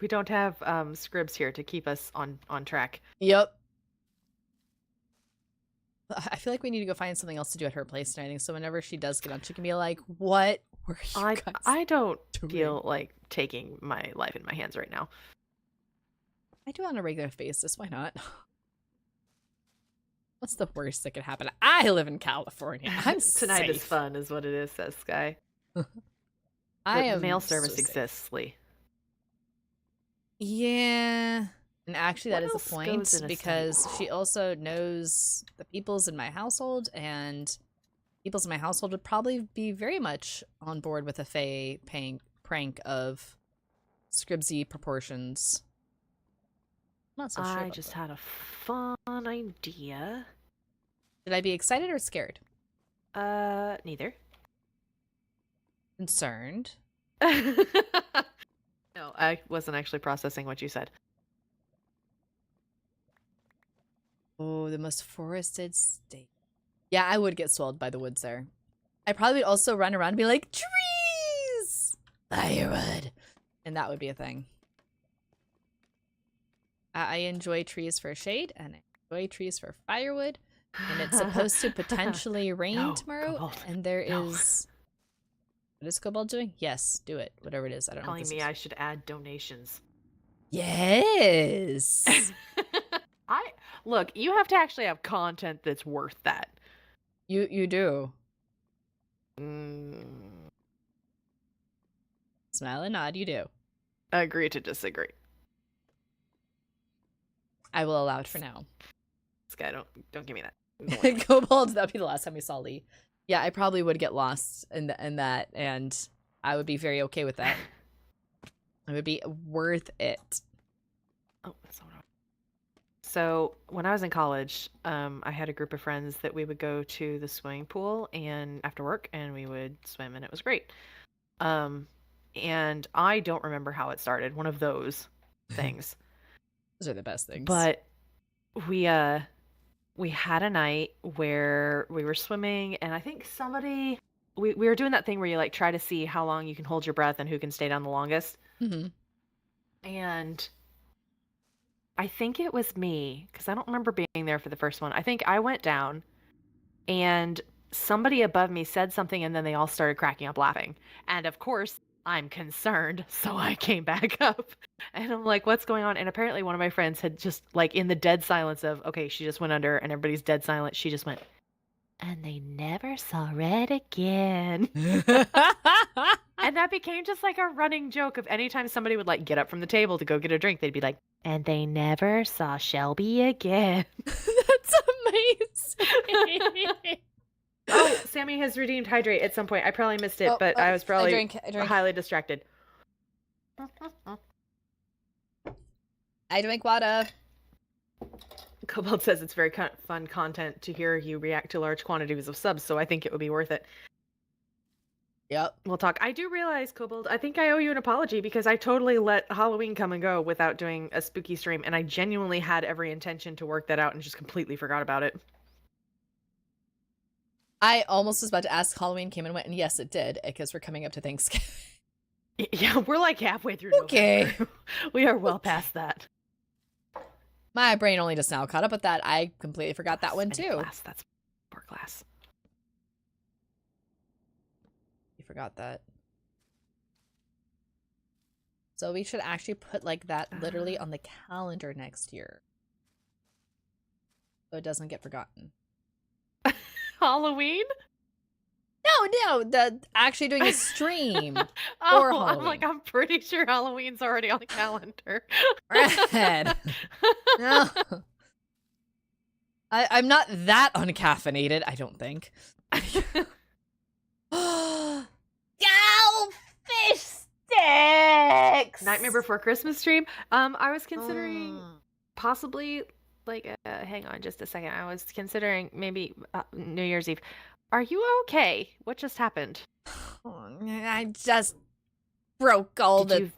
We don't have scribs here to keep us on track. Yep. I feel like we need to go find something else to do at her place tonight. I think so whenever she does get on, she can be like, "What were you guys I don't doing?" feel like taking my life in my hands right now. I do it on a regular basis. Why not? What's the worst that could happen? I live in California. I'm Tonight safe. is fun, is what it is, says Sky. I The am mail service so safe. exists, Lee. Yeah. And actually, that What is a else point goes in a because state? she also knows the peoples in my household, and peoples in my household would probably be very much on board with a Faye prank of Scribsy proportions. I'm not so sure I about just that. had a fun idea. Should I be excited or scared? Neither. Concerned. No, I wasn't actually processing what you said. Oh, the most forested state. Yeah, I would get swallowed by the woods there. I probably would also run around and be like, trees! Firewood. And that would be a thing. I enjoy trees for shade, and I enjoy trees for firewood. And it's supposed to potentially rain tomorrow, Cobalt. and there is... What is Cobalt doing? Yes, do it. Whatever it is. I don't know what Telling this me is. I should add donations. Yes! Look, you have to actually have content that's worth that. You do. Smile and nod, you do. Agree to disagree. I will allow it for now. This guy, don't give me that. Cobalt, that'd be the last time we saw Lee. Yeah, I probably would get lost in that, and I would be very okay with that. It would be worth it. Oh, that's not what So when I was in college, I had a group of friends that we would go to the swimming pool and after work, and we would swim, and it was great. And I don't remember how it started. One of those things. Those are the best things. But we had a night where we were swimming, and I think we were doing that thing where you like try to see how long you can hold your breath and who can stay down the longest. Mm-hmm. And I think it was me, because I don't remember being there for the first one. I think I went down, and somebody above me said something, and then they all started cracking up laughing. And of course, I'm concerned, so I came back up. And I'm like, what's going on? And apparently one of my friends had just, like, in the dead silence of, okay, she just went under, and everybody's dead silent, she just went, and they never saw red again. And that became just like a running joke of anytime somebody would like get up from the table to go get a drink, they'd be like, and they never saw Shelby again. That's amazing. Oh, Sammy has redeemed Hydrate at some point. I probably missed it, but I was probably I drink. highly distracted. I drink water. Cobalt says it's very fun content to hear you react to large quantities of subs, so I think it would be worth it. Yep. We'll talk. I do realize, Cobalt, I think I owe you an apology because I totally let Halloween come and go without doing a spooky stream, and I genuinely had every intention to work that out and just completely forgot about it. I almost was about to ask. Halloween came and went, and yes, it did, because we're coming up to Thanksgiving. Yeah, we're like halfway through Okay. November. We are well past that. My brain only just now caught up with that. I completely forgot that one, too. Glass. That's poor glass. You forgot that. So we should actually put like that literally on the calendar next year, so it doesn't get forgotten. Halloween? No, the actually doing a stream. Oh, Halloween. I'm like, I'm pretty sure Halloween's already on the calendar. Red. No. I'm not that uncaffeinated, I don't think. Yo, fish sticks! Nightmare Before Christmas stream. I was considering possibly, like, hang on just a second. I was considering maybe New Year's Eve. Are you okay? What just happened? I just broke all the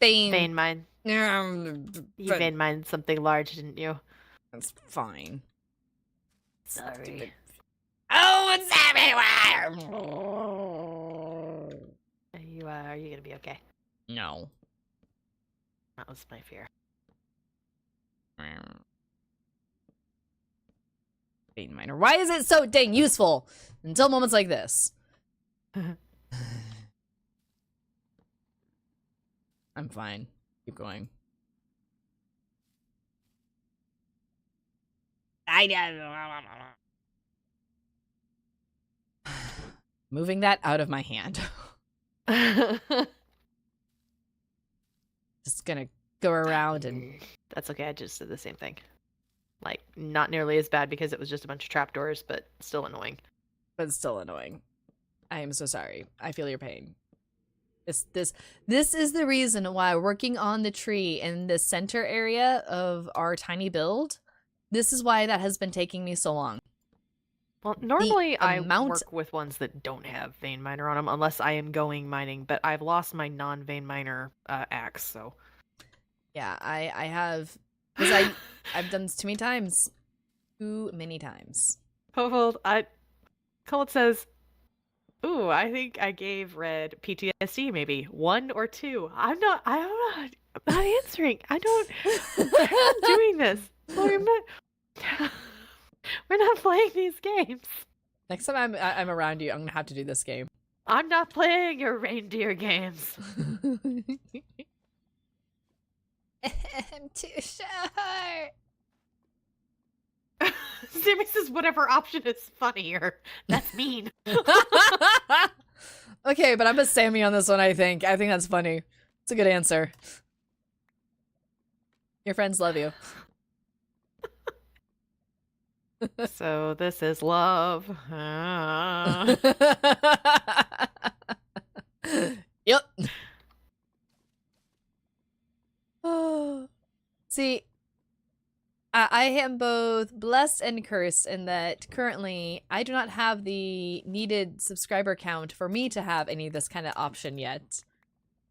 vein mine. You vein mined something large, didn't you? That's fine. Sorry. Stupid. Oh, it's everywhere! Are you gonna be okay? No. That was my fear. vein miner. Why is it so dang useful until moments like this? I'm fine. Keep going. Moving that out of my hand. Just gonna go around and... That's okay, I just did the same thing. Like, not nearly as bad because it was just a bunch of trapdoors, but still annoying. But still annoying. I am so sorry. I feel your pain. This is the reason why working on the tree in the center area of our tiny build, this is why that has been taking me so long. Well, normally I work with ones that don't have vein miner on them unless I am going mining, but I've lost my non-vein miner axe, so... Yeah, I have... Because I've done this too many times. Too many times. Hold, Colt says, ooh, I think I gave Red PTSD, maybe 1 or 2. I'm not answering. I'm doing this. We're not playing these games. Next time I'm around you, I'm gonna have to do this game. I'm not playing your reindeer games. I'm too short. Sammy says whatever option is funnier. That's mean. Okay, but I'm a Sammy on this one, I think. I think that's funny. It's a good answer. Your friends love you. So this is love. Yep. Oh. See, I am both blessed and cursed in that currently I do not have the needed subscriber count for me to have any of this kind of option yet.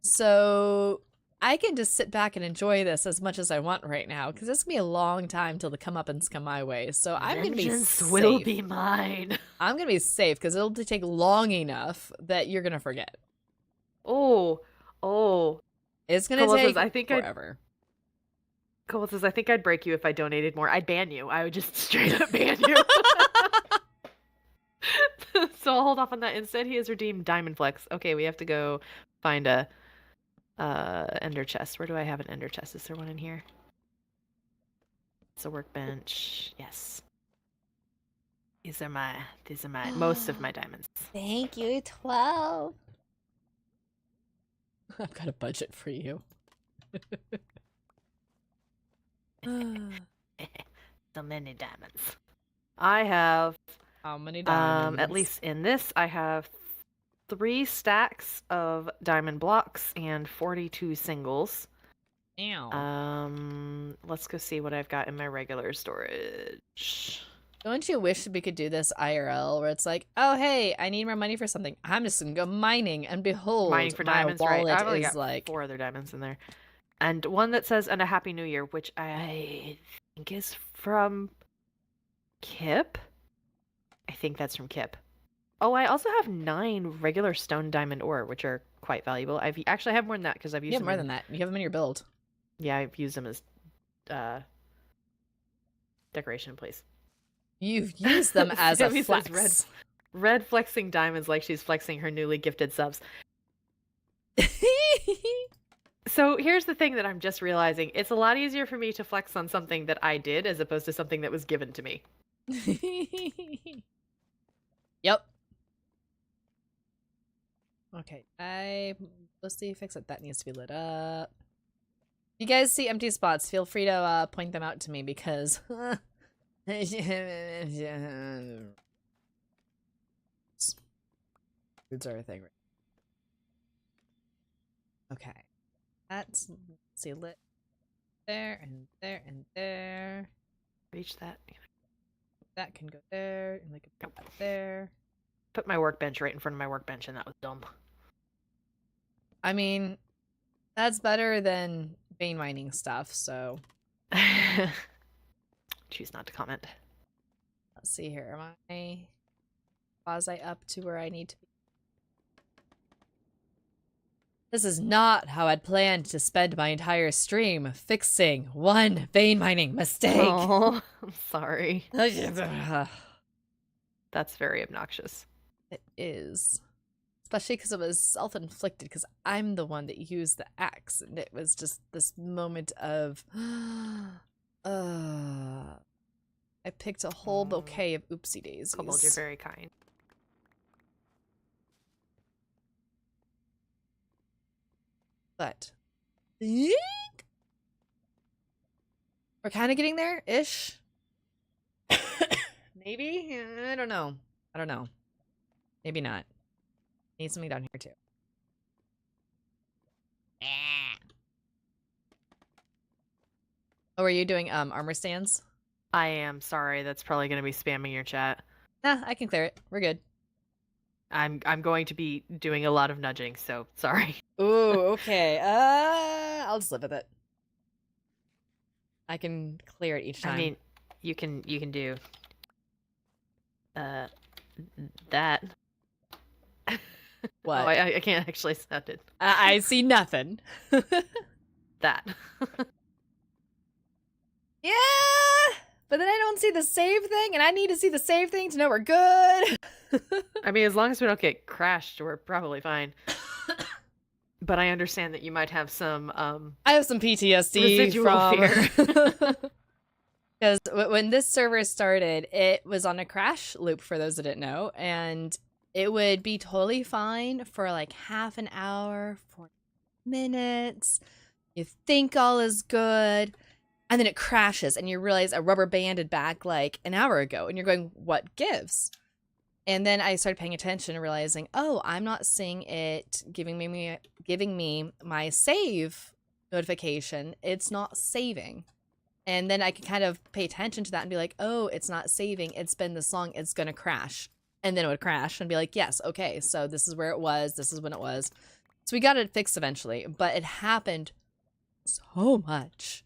So I can just sit back and enjoy this as much as I want right now, because it's going to be a long time till the comeuppance come my way. So I'm going to be safe. Will be mine. I'm going to be safe because it'll take long enough that you're going to forget. Oh. It's going to take forever. Cole says, I think I'd break you if I donated more. I'd ban you. I would just straight up ban you. So I'll hold off on that. Instead, he has redeemed Diamond Flex. Okay, we have to go find a ender chest. Where do I have an ender chest? Is there one in here? It's a workbench. Yes. These are my most of my diamonds. Thank you, 12. I've got a budget for you. So many diamonds. I have... How many diamonds? At least in this, I have 3 stacks of diamond blocks and 42 singles. Ew. Let's go see what I've got in my regular storage. Don't you wish we could do this IRL where it's like, oh hey, I need more money for something. I'm just gonna go mining, and behold, mining for my diamonds, wallet right? I've only is got like 4 other diamonds in there. And one that says, and a Happy New Year, which I think is from Kip. I think that's from Kip. Oh, I also have 9 regular stone diamond ore, which are quite valuable. I actually have more than that because I've used them. You have more than that. You have them in your build. Yeah, I've used them as decoration, please. You've used them as a flex. Red flexing diamonds like she's flexing her newly gifted subs. So here's the thing that I'm just realizing. It's a lot easier for me to flex on something that I did as opposed to something that was given to me. Yep. Okay, let's see, fix it. That needs to be lit up. If you guys see empty spots, feel free to point them out to me because foods are a thing. Okay. Let's see, lit there and there and there. Reach that. That can go there, and they can put that there. Put my workbench right in front of my workbench, and that was dumb. I mean, that's better than vein mining stuff, so. Choose not to comment. Let's see here. Am I quasi up to where I need to be? This is not how I'd planned to spend my entire stream fixing one vein mining mistake. Oh, I'm sorry. That's very obnoxious. It is. Especially because it was self-inflicted, because I'm the one that used the axe, and it was just this moment of, I picked a whole bouquet of oopsie daisies. Kobold, you're very kind. But we're kind of getting there-ish. Maybe? I don't know. Maybe not. Need something down here too. Oh, are you doing armor stands? I am sorry. That's probably going to be spamming your chat. Nah, I can clear it. We're good. I'm going to be doing a lot of nudging, so sorry. Ooh, okay. I'll just live with it. I can clear it each time. I mean, you can do that. What? Oh, I can't actually set it. I see nothing. That. Yeah, but then I don't see the save thing, and I need to see the save thing to know we're good. I mean, as long as we don't get crashed, we're probably fine. But I understand that you might have some I have some PTSD residual fear. Because when this server started, it was on a crash loop, for those that didn't know, and it would be totally fine for like half an hour, 40 minutes. You think all is good, and then it crashes, and you realize a rubber banded back like an hour ago, and you're going, what gives? And then I started paying attention and realizing, oh, I'm not seeing it giving me my save notification. It's not saving. And then I can kind of pay attention to that and be like, oh, it's not saving. It's been this long. It's going to crash. And then it would crash and be like, yes, okay, so this is where it was. This is when it was. So we got it fixed eventually. But it happened so much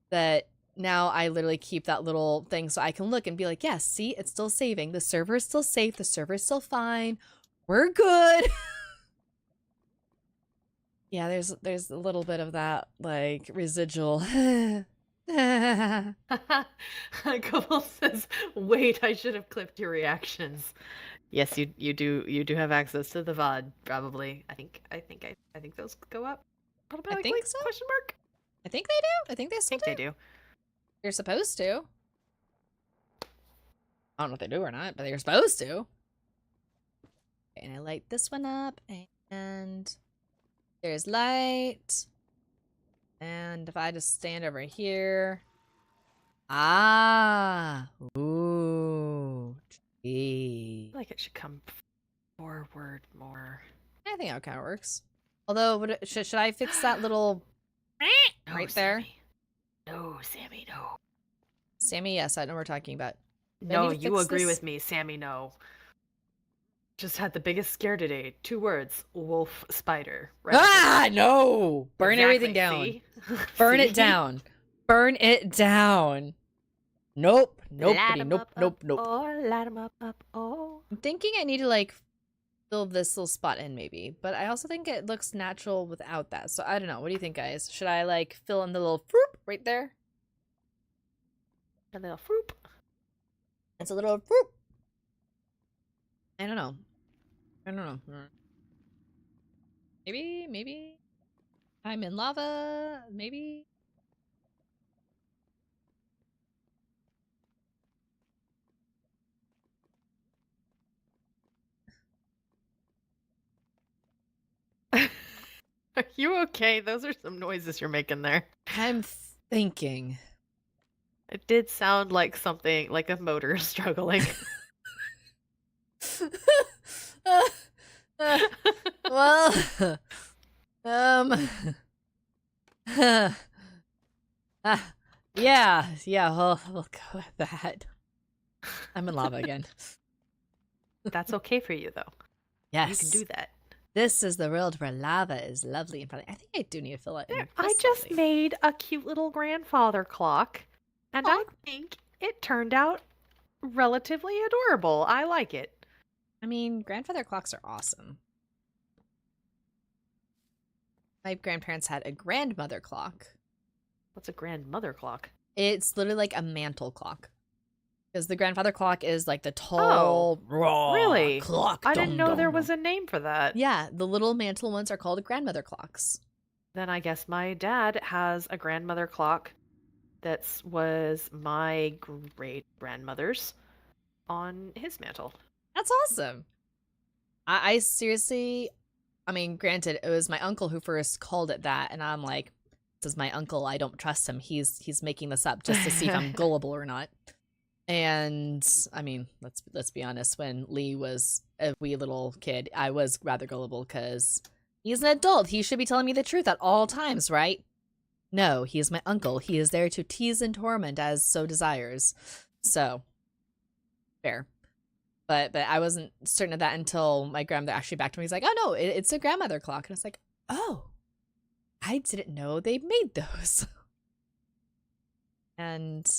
that now I literally keep that little thing so I can look and be like, yes, see, it's still saving. The server is still safe. The server is still fine. We're good. Yeah, there's a little bit of that, like, residual. Kobold says, wait, I should have clipped your reactions. Yes, you do have access to the VOD, probably. I think those go up. I think so. Question mark? I think they do. I think they still I think they do. You're supposed to. I don't know if they do or not, but they're supposed to. Okay, and I light this one up, and there's light. And if I just stand over here. Ah. Ooh. Gee. I feel like it should come forward more. I think that kind of works. Although, should I fix that little right there? Sammy. No, Sammy, no. Sammy, yes, I know what we're talking about. No, you agree with me, Sammy, no. Just had the biggest scare today. 2 words. Wolf spider. Right? Ah, no! Burn everything down. See? Burn See? it down. Burn it down. Nope. Nope. Nope. Nope. Nope. Oh, light 'em up. Oh. I'm thinking I need to, like, fill this little spot in, maybe. But I also think it looks natural without that. So I don't know. What do you think, guys? Should I, like, fill in the little fruit right there? A little fruit. It's a little fruit. I don't know. Maybe. I'm in lava. Maybe. Are you okay? Those are some noises you're making there. I'm thinking. It did sound like something, like a motor struggling. Well, yeah, we'll go with that. I'm in lava again. That's okay for you, though. Yes. You can do that. This is the world where lava is lovely and friendly. I think I do need to fill it in. I just made a cute little grandfather clock, and I think it turned out relatively adorable. I like it. I mean, grandfather clocks are awesome. My grandparents had a grandmother clock. What's a grandmother clock? It's literally like a mantle clock. Because the grandfather clock is like the tall, raw really? clock. I Dum, didn't know dum, there dum. was a name for that. Yeah, the little mantle ones are called grandmother clocks. Then I guess my dad has a grandmother clock that was my great grandmother's on his mantle. That's awesome. I seriously, I mean, granted, it was my uncle who first called it that, and I'm like, this is my uncle. I don't trust him. He's making this up just to see if I'm gullible or not. And I mean, let's be honest. When Lee was a wee little kid, I was rather gullible because he's an adult. He should be telling me the truth at all times, right? No, he is my uncle. He is there to tease and torment as so desires. So, fair. But I wasn't certain of that until my grandmother actually backed me. He's like, "Oh no, it's a grandmother clock," and I was like, "Oh, I didn't know they made those." And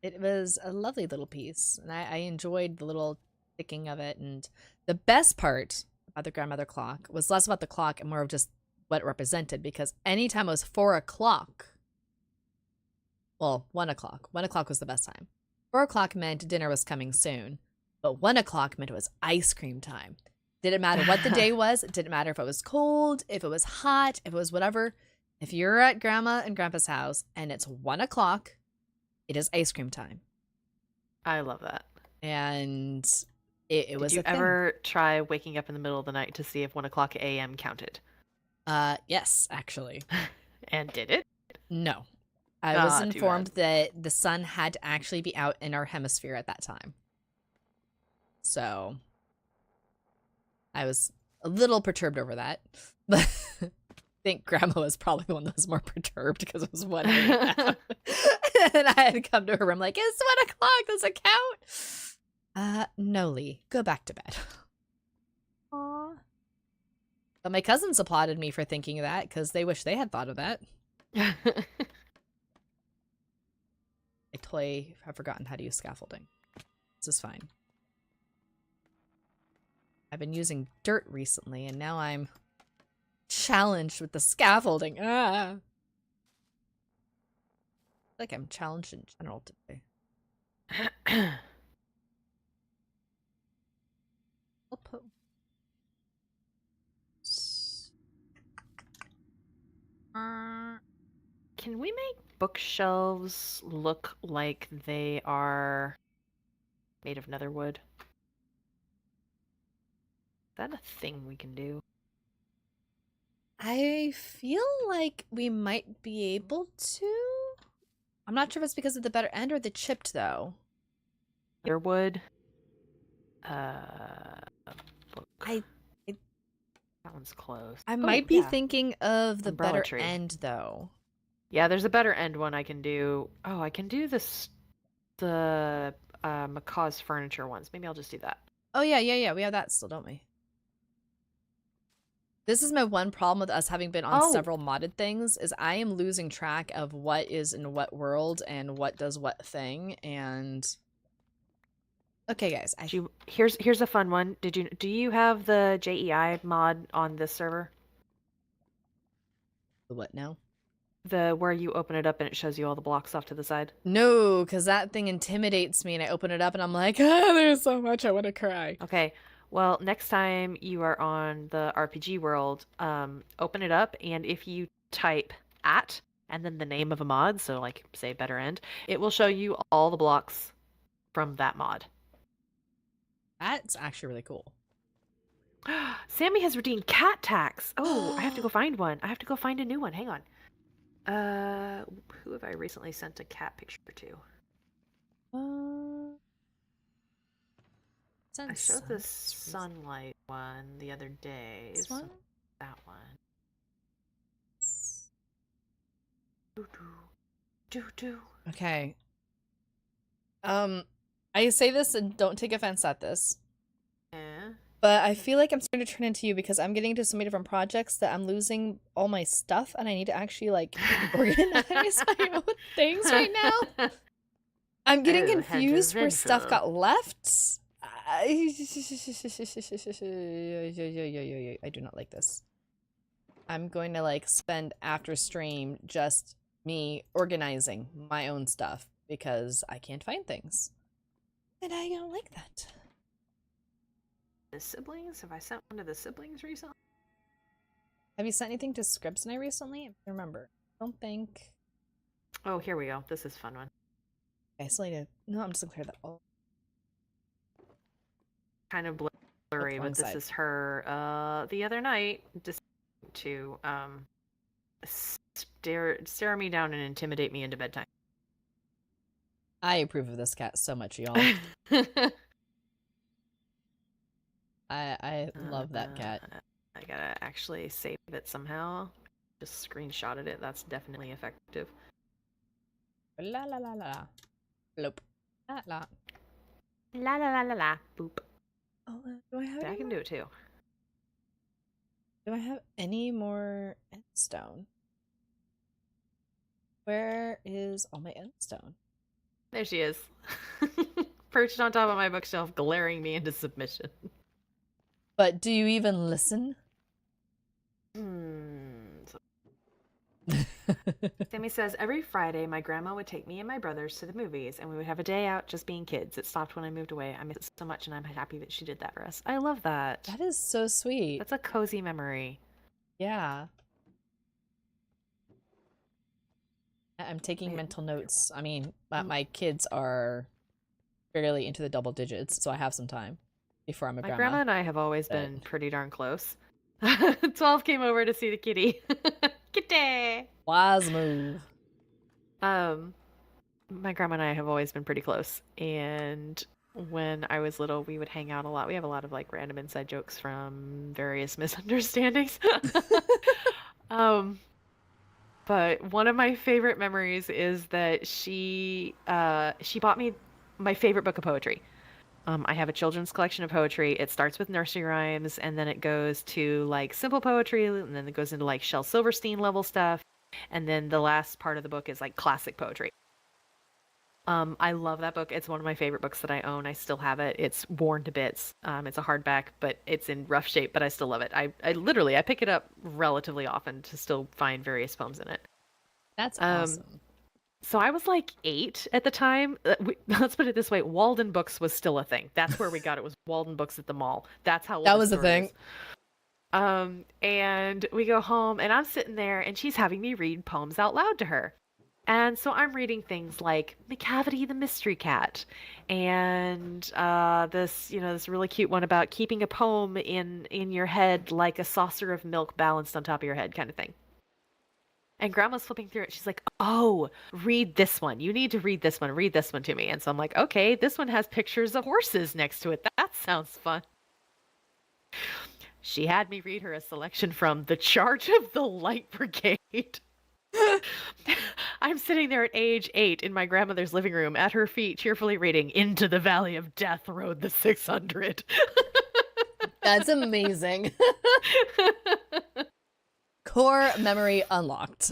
it was a lovely little piece, and I enjoyed the little ticking of it. And the best part about the grandmother clock was less about the clock and more of just what it represented. Because anytime it was 4 o'clock, well, 1 o'clock. 1 o'clock was the best time. 4 o'clock meant dinner was coming soon. But 1 o'clock meant it was ice cream time. Didn't matter what the day was. It didn't matter if it was cold, if it was hot, if it was whatever. If you're at grandma and grandpa's house and it's 1 o'clock, it is ice cream time. I love that. And it was a thing. Did you ever try waking up in the middle of the night to see if 1 o'clock a.m. counted? Yes, actually. And did it? No. I was informed that the sun had to actually be out in our hemisphere at that time. So I was a little perturbed over that. But I think grandma was probably the one that was more perturbed because it was 1 a.m. And I had to come to her room like, it's 1 o'clock, does it count? No, Lee. Go back to bed. Aw. But my cousins applauded me for thinking of that because they wish they had thought of that. I totally have forgotten how to use scaffolding. This is fine. I've been using dirt recently, and now I'm challenged with the scaffolding. Ah! I feel like I'm challenged in general today. I'll put... Can we make bookshelves look like they are made of netherwood? Is that a thing we can do? I feel like we might be able to. I'm not sure if it's because of the better end or the chipped, though. Netherwood. Book. That one's close. I might be thinking of the Umbrella better tree. end, though. Yeah, there's a better end one I can do. Oh, I can do the Macaw's furniture ones. Maybe I'll just do that. Oh, yeah. We have that still, don't we? This is my one problem with us having been on several modded things, is I am losing track of what is in what world and what does what thing, and... Okay, guys. Here's a fun one. Do you have the JEI mod on this server? The what now? The where you open it up and it shows you all the blocks off to the side? No, because that thing intimidates me, and I open it up and I'm like, ah, there's so much, I want to cry. Okay. Well, next time you are on the RPG world, open it up, and if you type @ and then the name of a mod, so like say better end, it will show you all the blocks from that mod. That's actually really cool. Sammy has redeemed cat tax. Oh, I have to go find one. I have to go find a new one. Hang on. Who have I recently sent a cat picture to? I showed the sunlight one the other day. This one? That one. Do. Okay. I say this and don't take offense at this. Yeah. But I feel like I'm starting to turn into you because I'm getting into so many different projects that I'm losing all my stuff and I need to actually like organize my own things right now. I'm getting confused where stuff got left. I do not like this. I'm going to like spend after stream just me organizing my own stuff because I can't find things. And I don't like that. The siblings? Have I sent one to the siblings recently? Have you sent anything to Scribs and I recently? I remember. I don't think. Oh, here we go. This is a fun one. Okay, I still need to. No, I'm just gonna clear that all. Kind of blurry, but this is her the other night just to stare me down and intimidate me into bedtime. I approve of this cat so much, y'all. I love that cat. I gotta actually save it somehow. Just screenshotted it. That's definitely effective. La la la la. Bloop. La la. La la la la la. Boop. Oh, do I have? I can do it too. Do I have any more endstone? Where is all my endstone? There she is. Perched on top of my bookshelf, glaring me into submission. But do you even listen? Sammy says, every Friday my grandma would take me and my brothers to the movies and we would have a day out just being kids. It stopped when I moved away. I miss it so much and I'm happy that she did that for us. I love that. That is so sweet. That's a cozy memory. Yeah. I'm taking mental notes. I mean, my kids are barely into the double digits, so I have some time before I'm a grandma. My grandma and I have always been pretty darn close. 12 came over to see the kitty. Kitty! Wise move. My grandma and I have always been pretty close. And when I was little, we would hang out a lot. We have a lot of like random inside jokes from various misunderstandings. But one of my favorite memories is that she bought me my favorite book of poetry. I have a children's collection of poetry. It starts with nursery rhymes, and then it goes to like simple poetry, and then it goes into like Shel Silverstein level stuff, and then the last part of the book is like classic poetry. I love that book. It's one of my favorite books that I own. I still have it. It's worn to bits. It's a hardback, but it's in rough shape, but I still love it. I literally pick it up relatively often to still find various poems in it. That's awesome. So I was like 8 at the time. Let's put it this way. Walden Books was still a thing. That's where we got it, was Walden Books at the mall. That's how old that was a thing. And we go home and I'm sitting there and she's having me read poems out loud to her. And so I'm reading things like McCavity the Mystery Cat and this really cute one about keeping a poem in your head like a saucer of milk balanced on top of your head kind of thing. And Grandma's flipping through it. She's like, oh, read this one. You need to read this one. Read this one to me. And so I'm like, okay, this one has pictures of horses next to it. That sounds fun. She had me read her a selection from The Charge of the Light Brigade. I'm sitting there at age 8 in my grandmother's living room, at her feet, cheerfully reading Into the Valley of Death Rode the 600. That's amazing. Core memory unlocked.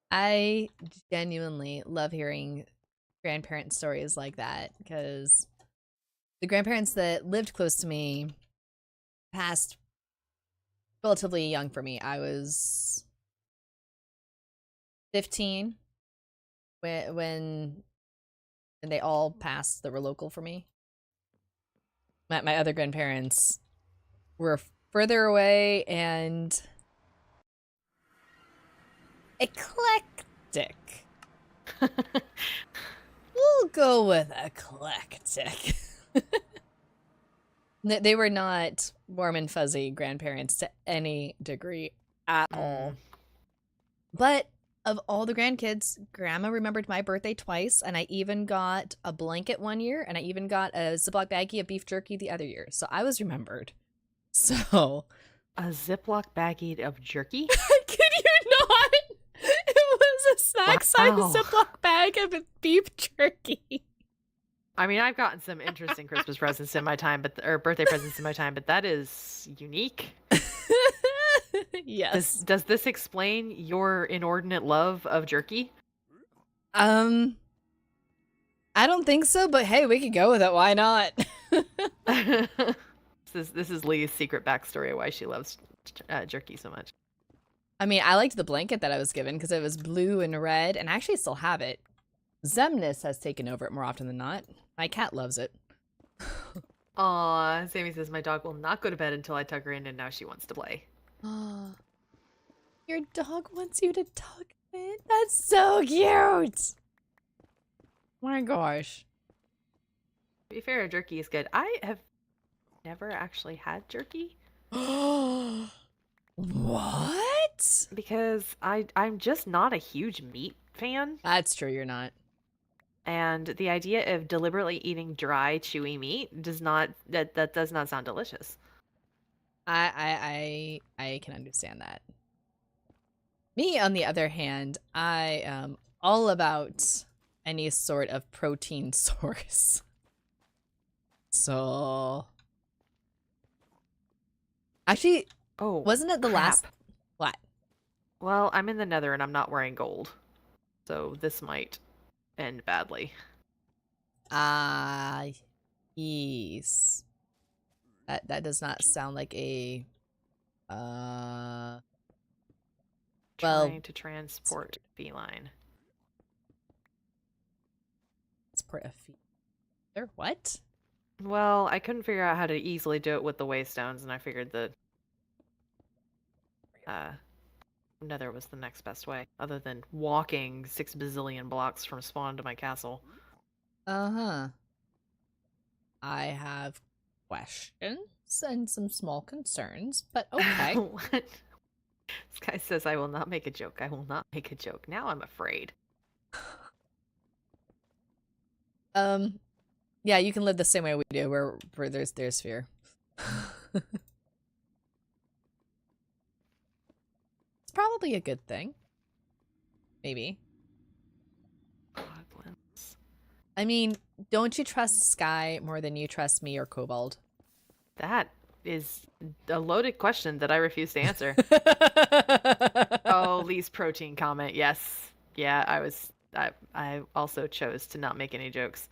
I genuinely love hearing grandparent stories like that because the grandparents that lived close to me passed relatively young for me. I was 15 when they all passed that were local for me. My other grandparents were further away and eclectic. We'll go with eclectic. They were not warm and fuzzy grandparents to any degree at all. But of all the grandkids, Grandma remembered my birthday twice, and I even got a blanket one year, and I even got a Ziploc baggie of beef jerky the other year. So I was remembered. So, a Ziploc baggie of jerky? Could you not? It was a snack-sized Ziploc bag of beef jerky. I mean, I've gotten some interesting Christmas presents in my time, or birthday presents in my time, but that is unique. Yes. Does this explain your inordinate love of jerky? I don't think so, but hey, we could go with it. Why not? This is Lee's secret backstory of why she loves jerky so much. I mean, I liked the blanket that I was given because it was blue and red, and I actually still have it. Zemnis has taken over it more often than not. My cat loves it. Aw, Sammy says my dog will not go to bed until I tuck her in, and now she wants to play. Your dog wants you to tuck in? That's so cute! My gosh. To be fair, jerky is good. I have never actually had jerky. What? Because I'm just not a huge meat fan. That's true, you're not. And the idea of deliberately eating dry, chewy meat does not sound delicious. I can understand that. Me, on the other hand, I am all about any sort of protein source. So, actually, wasn't it the last? What? Well, I'm in the Nether and I'm not wearing gold, so this might end badly. Yes. That does not sound like a trying to transport feline. Transport a feline? What? Well, I couldn't figure out how to easily do it with the waystones, and I figured that Nether was the next best way, other than walking 6 bazillion blocks from spawn to my castle. I have questions and some small concerns, but okay. What? This guy says I will not make a joke. I will not make a joke. Now I'm afraid. Yeah, you can live the same way we do, where there's fear. It's probably a good thing. Maybe. Goblins. I mean, don't you trust Sky more than you trust me or Kobold? That is a loaded question that I refuse to answer. Oh, Lee's protein comment. Yes. Yeah, I also chose to not make any jokes.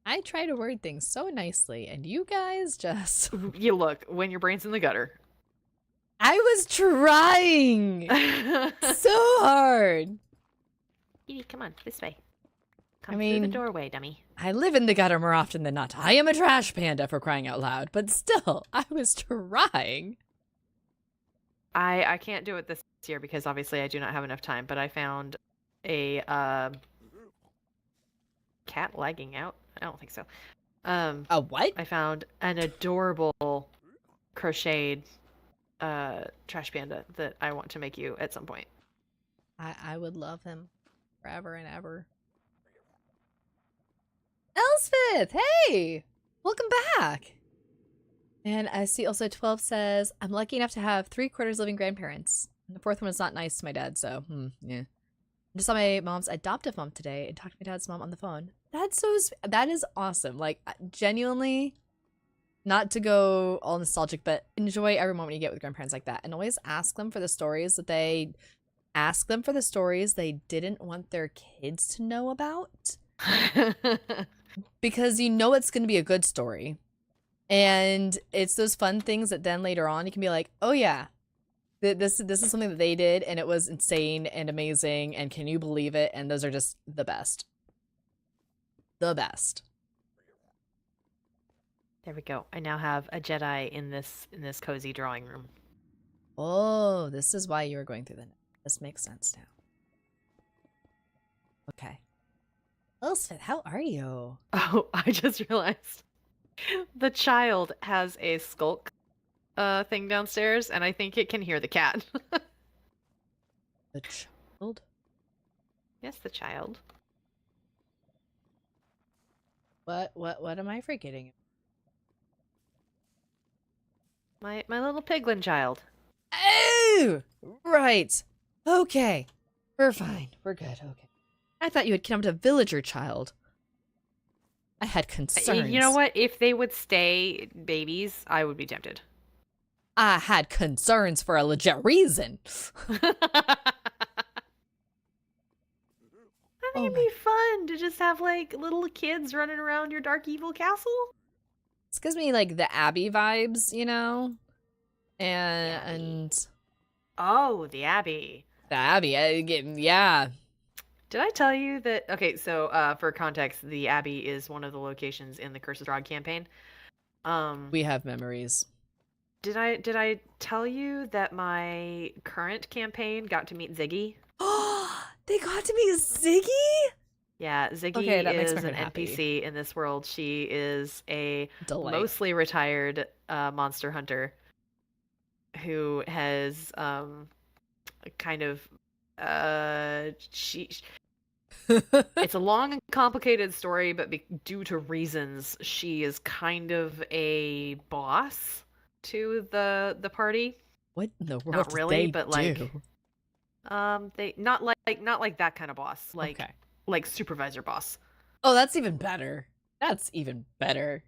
I try to word things so nicely, and you guys just... You look, when your brain's in the gutter. I was trying! So hard! Edie, come on, this way. Come through the doorway, dummy. I live in the gutter more often than not. I am a trash panda, for crying out loud, but still, I was trying. I can't do it this year because obviously I do not have enough time, but I found a cat lagging out. I don't think so. A what? I found an adorable crocheted trash panda that I want to make you at some point. I would love him forever and ever. Elspeth, hey! Welcome back! And I see also 12 says, I'm lucky enough to have 3/4 living grandparents. And the fourth one was not nice to my dad, so, yeah. I just saw my mom's adoptive mom today and talked to my dad's mom on the phone. That is awesome. Like, genuinely, not to go all nostalgic, but enjoy every moment you get with grandparents like that. And always ask them for the stories they didn't want their kids to know about. Because you know it's going to be a good story. And it's those fun things that then later on you can be like, oh yeah, this is something that they did and it was insane and amazing and can you believe it? And those are just the best. The best. There we go. I now have a Jedi in this cozy drawing room. Oh, this is why you were going through the... This makes sense now. Okay. Elspeth, how are you? Oh, I just realized the child has a skulk thing downstairs, and I think it can hear the cat. The child? Yes, the child. What am I forgetting? My little piglin child. Oh! Right. Okay. We're fine. We're good. Okay. I thought you had kidnapped a villager child. I had concerns. You know what? If they would stay babies, I would be tempted. I had concerns for a legit reason. I think it'd be fun to just have, like, little kids running around your dark evil castle. gives me like the Abbey vibes, you know? And oh, the Abbey. The Abbey, yeah. Did I tell you that? Okay, so for context, the Abbey is one of the locations in the Curse of Strahd campaign. We have memories. Did I tell you that my current campaign got to meet Ziggy? Oh, they got to meet Ziggy? Yeah, Ziggy is an NPC in this world. She is a mostly retired monster hunter who has kind of it's a long and complicated story, but due to reasons, she is kind of a boss to the party. What in the world? Not really, but like do? they not like that kind of boss, like supervisor boss. Oh, that's even better. That's even better.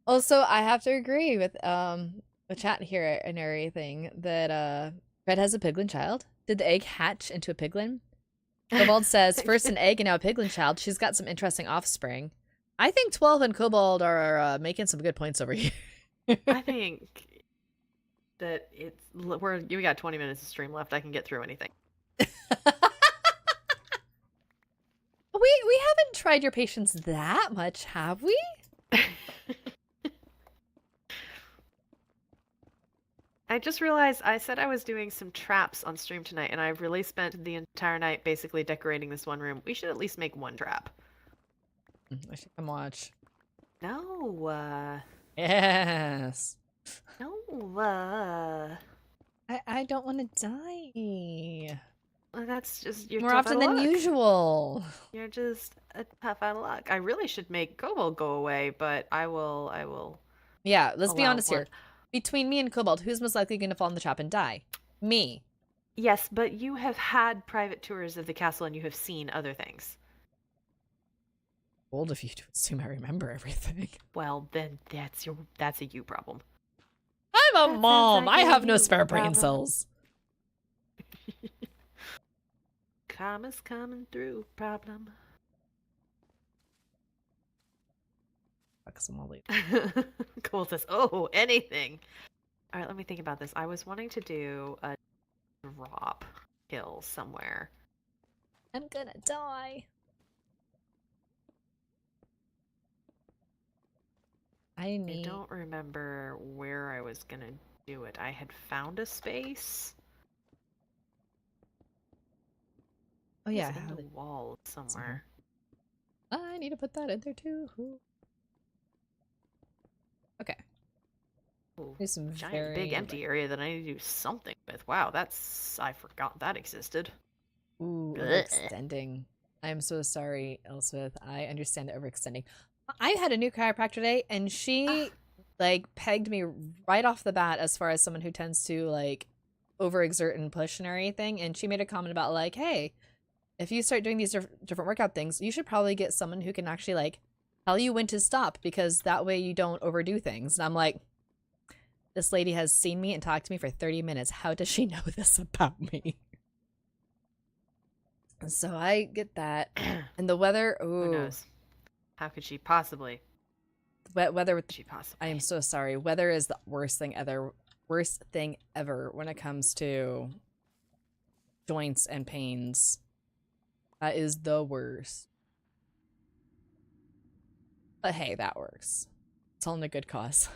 Also, I have to agree with the chat here and everything that Red has a piglin child. Did the egg hatch into a piglin? Kobold says, first an egg and now a piglin child. She's got some interesting offspring. I think 12 and Kobold are making some good points over here. I think that we got 20 minutes of stream left. I can get through anything. We haven't tried your patience that much, have we? I just realized I said I was doing some traps on stream tonight, and I've really spent the entire night basically decorating this one room. We should at least make one trap. I should come watch. No. Yes. No. I don't want to die. That's just you're more often than usual. You're just a tough out of luck. I really should make Kobold go away, but I will. Yeah, let's be honest here. Between me and Kobold, who's most likely going to fall in the trap and die? Me. Yes, but you have had private tours of the castle and you have seen other things. Bold of you to assume I remember everything. Well, then that's a you problem. I'm a mom. I have no spare brain cells. Karma's coming through, problem. Fuck some Molly. Cole says, oh, anything. All right, let me think about this. I was wanting to do a drop kill somewhere. I'm gonna die. I don't remember where I was gonna do it. I had found a space. Oh yeah, in the wall somewhere. I need to put that in there too. Okay. There's some giant big empty area that I need to do something with. Wow, I forgot that existed. Ooh, overextending. I'm so sorry, Elspeth. I understand the overextending. I had a new chiropractor today, and she like pegged me right off the bat as far as someone who tends to like overexert and push and everything. And she made a comment about like, hey, if you start doing these different workout things, you should probably get someone who can actually like tell you when to stop, because that way you don't overdo things. And I'm like, this lady has seen me and talked to me for 30 minutes. How does she know this about me? So I get that. And the weather, ooh. Who knows? How could she possibly? Weather with she possibly? I am so sorry. Weather is the worst thing ever when it comes to joints and pains. That is the worst. But hey, that works. It's all in a good cause.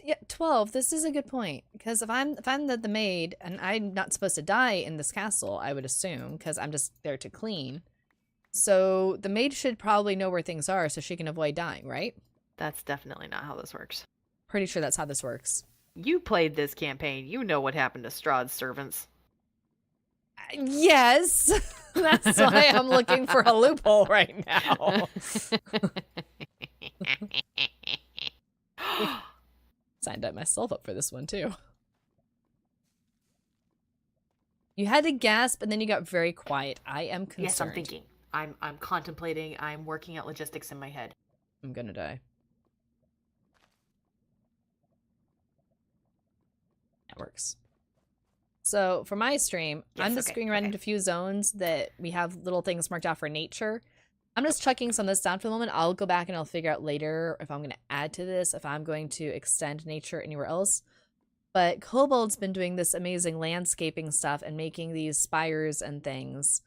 Yeah, 12. This is a good point, because if I'm the maid and I'm not supposed to die in this castle, I would assume, because I'm just there to clean. So the maid should probably know where things are so she can avoid dying, right? That's definitely not how this works. Pretty sure that's how this works. You played this campaign. You know what happened to Strahd's servants. Yes. That's why I'm looking for a loophole right now. Signed up myself up for this one too. You had to gasp and then you got very quiet. I am concerned. Yes, I'm thinking. I'm contemplating. I'm working out logistics in my head. I'm gonna die. That works. So for my stream, I'm just going around into a few zones that we have little things marked out for nature. I'm just chucking some of this down for the moment. I'll go back and I'll figure out later if I'm going to add to this, if I'm going to extend nature anywhere else. But Kobold's been doing this amazing landscaping stuff and making these spires and things.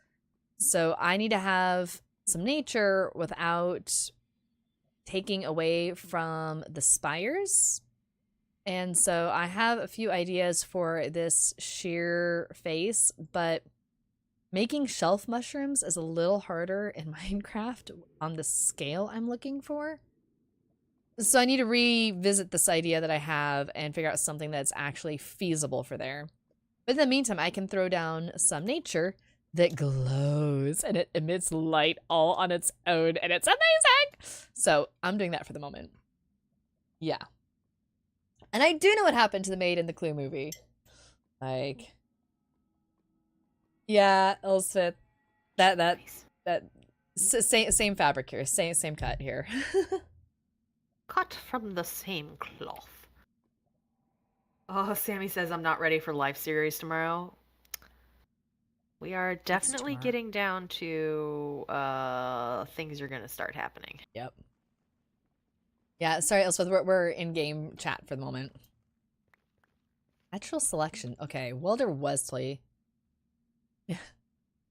So I need to have some nature without taking away from the spires. And so I have a few ideas for this sheer face, but making shelf mushrooms is a little harder in Minecraft on the scale I'm looking for. So I need to revisit this idea that I have and figure out something that's actually feasible for there. But in the meantime, I can throw down some nature that glows and it emits light all on its own, and it's amazing! So I'm doing that for the moment. Yeah. And I do know what happened to the maid in the Clue movie. Like, yeah, Elspeth, that same fabric here, same cut here. Cut from the same cloth. Oh, Sammy says I'm not ready for life series tomorrow. We are definitely getting down to things are gonna start happening. Yep. Yeah, sorry, Elspeth, we're in game chat for the moment. Natural selection. Okay, Welder Wesley.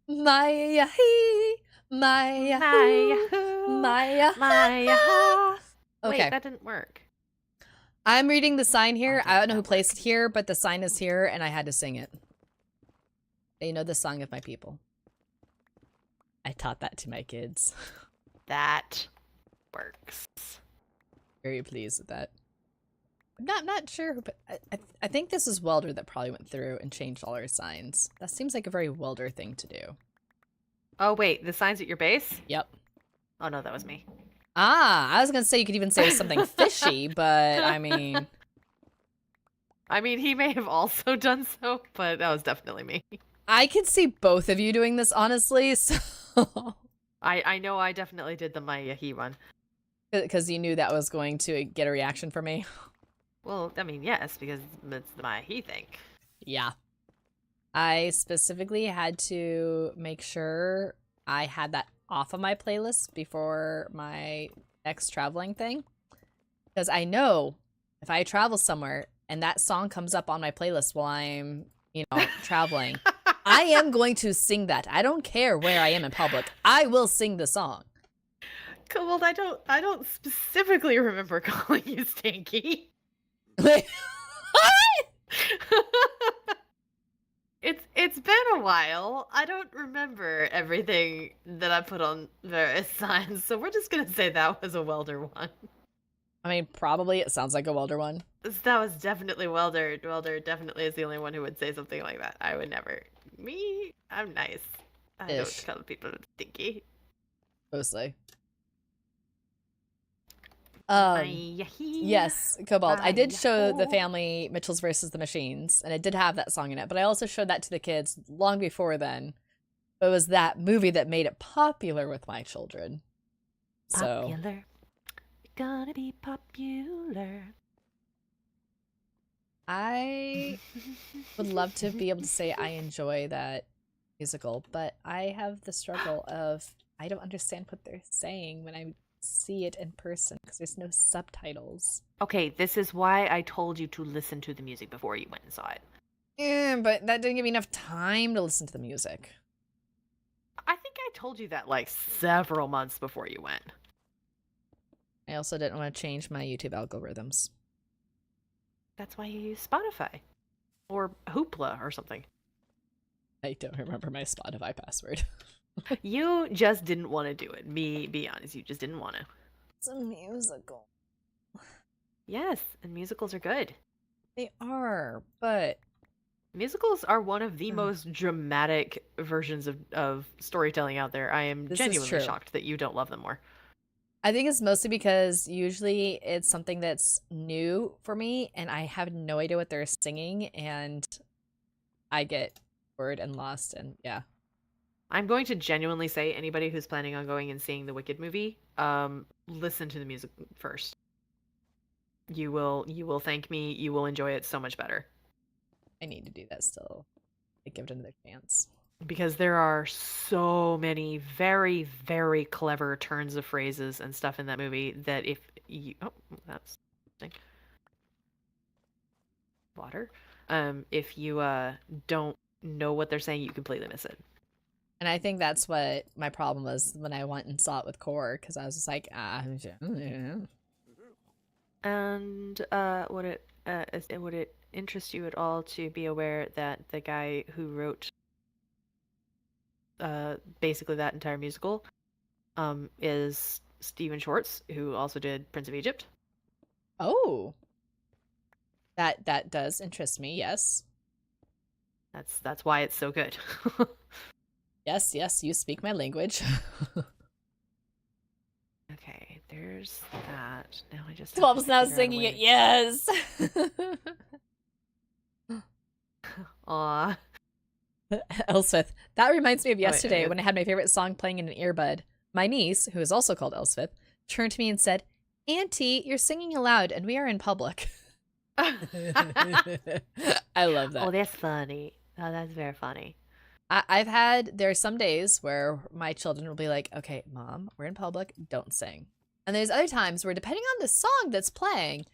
Maya hee, Maya hoo, Maya ha. Okay. Wait, that didn't work. I'm reading the sign here. I don't know who placed it here, but the sign is here, and I had to sing it. They know the song of my people. I taught that to my kids. That works. Very pleased with that. I'm not sure, but I think this is Welder that probably went through and changed all our signs. That seems like a very Welder thing to do. Oh, wait, the signs at your base? Yep. Oh, no, that was me. Ah, I was going to say you could even say it was something fishy, but I mean... I mean, he may have also done so, but that was definitely me. I could see both of you doing this, honestly, so... I know I definitely did the Mayahi one. Because you knew that was going to get a reaction from me? Well, I mean, yes, because it's the Mayahi thing. Yeah. I specifically had to make sure I had that off of my playlist before my next traveling thing. Because I know if I travel somewhere and that song comes up on my playlist while I'm, traveling, I am going to sing that. I don't care where I am in public. I will sing the song. Well, I don't specifically remember calling you Stinky. It's been a while. I don't remember everything that I put on various signs, so we're just gonna say that was a Welder one. I mean, probably it sounds like a Welder one. That was definitely Welder. Welder definitely is the only one who would say something like that. I would never. Me, I'm nice. I don't call people stinky. Mostly. Yes, Cobalt. I did show the family Mitchell's versus the Machines, and it did have that song in it, but I also showed that to the kids long before then. It was that movie that made it popular with my children. Popular. Gonna be popular. I would love to be able to say I enjoy that musical, but I have the struggle of I don't understand what they're saying when I see it in person because there's no subtitles. Okay, this is why I told you to listen to the music before you went and saw it. Yeah, but that didn't give me enough time to listen to the music. I think I told you that like several months before you went. I also didn't want to change my YouTube algorithms. That's why you use Spotify. Or Hoopla or something. I don't remember my Spotify password. You just didn't want to do it. Be honest, you just didn't want to. It's a musical. Yes, and musicals are good. They are, but... Musicals are one of the most dramatic versions of storytelling out there. I am genuinely shocked that you don't love them more. I think it's mostly because usually it's something that's new for me, and I have no idea what they're singing, and I get bored and lost, and yeah. I'm going to genuinely say anybody who's planning on going and seeing the Wicked movie, listen to the music first. You will thank me. You will enjoy it so much better. I need to do that still. I give it another chance. because there are so many very, very clever turns of phrases and stuff in that movie that if you that's interesting. Water. If you don't know what they're saying, you completely miss it. And I think that's what my problem was when I went and saw it with Core, because I was just like, And would it interest you at all to be aware that the guy who wrote basically that entire musical is Stephen Schwartz, who also did Prince of Egypt? oh, that does interest me. Yes, That's why it's so good. yes, you speak my language. Okay, there's that. Now I just have to Tom's now figure out a singing it. way. Yes. Aw. Elspeth. That reminds me of Oh, wait, yesterday when I had my favorite song playing in an earbud. My niece, who is also called Elspeth, turned to me and said, "Auntie, you're singing aloud and we are in public." I love that. Oh, that's funny. Oh, that's very funny. There are some days where my children will be like, "Okay, Mom, we're in public, don't sing." And there's other times where, depending on the song that's playing,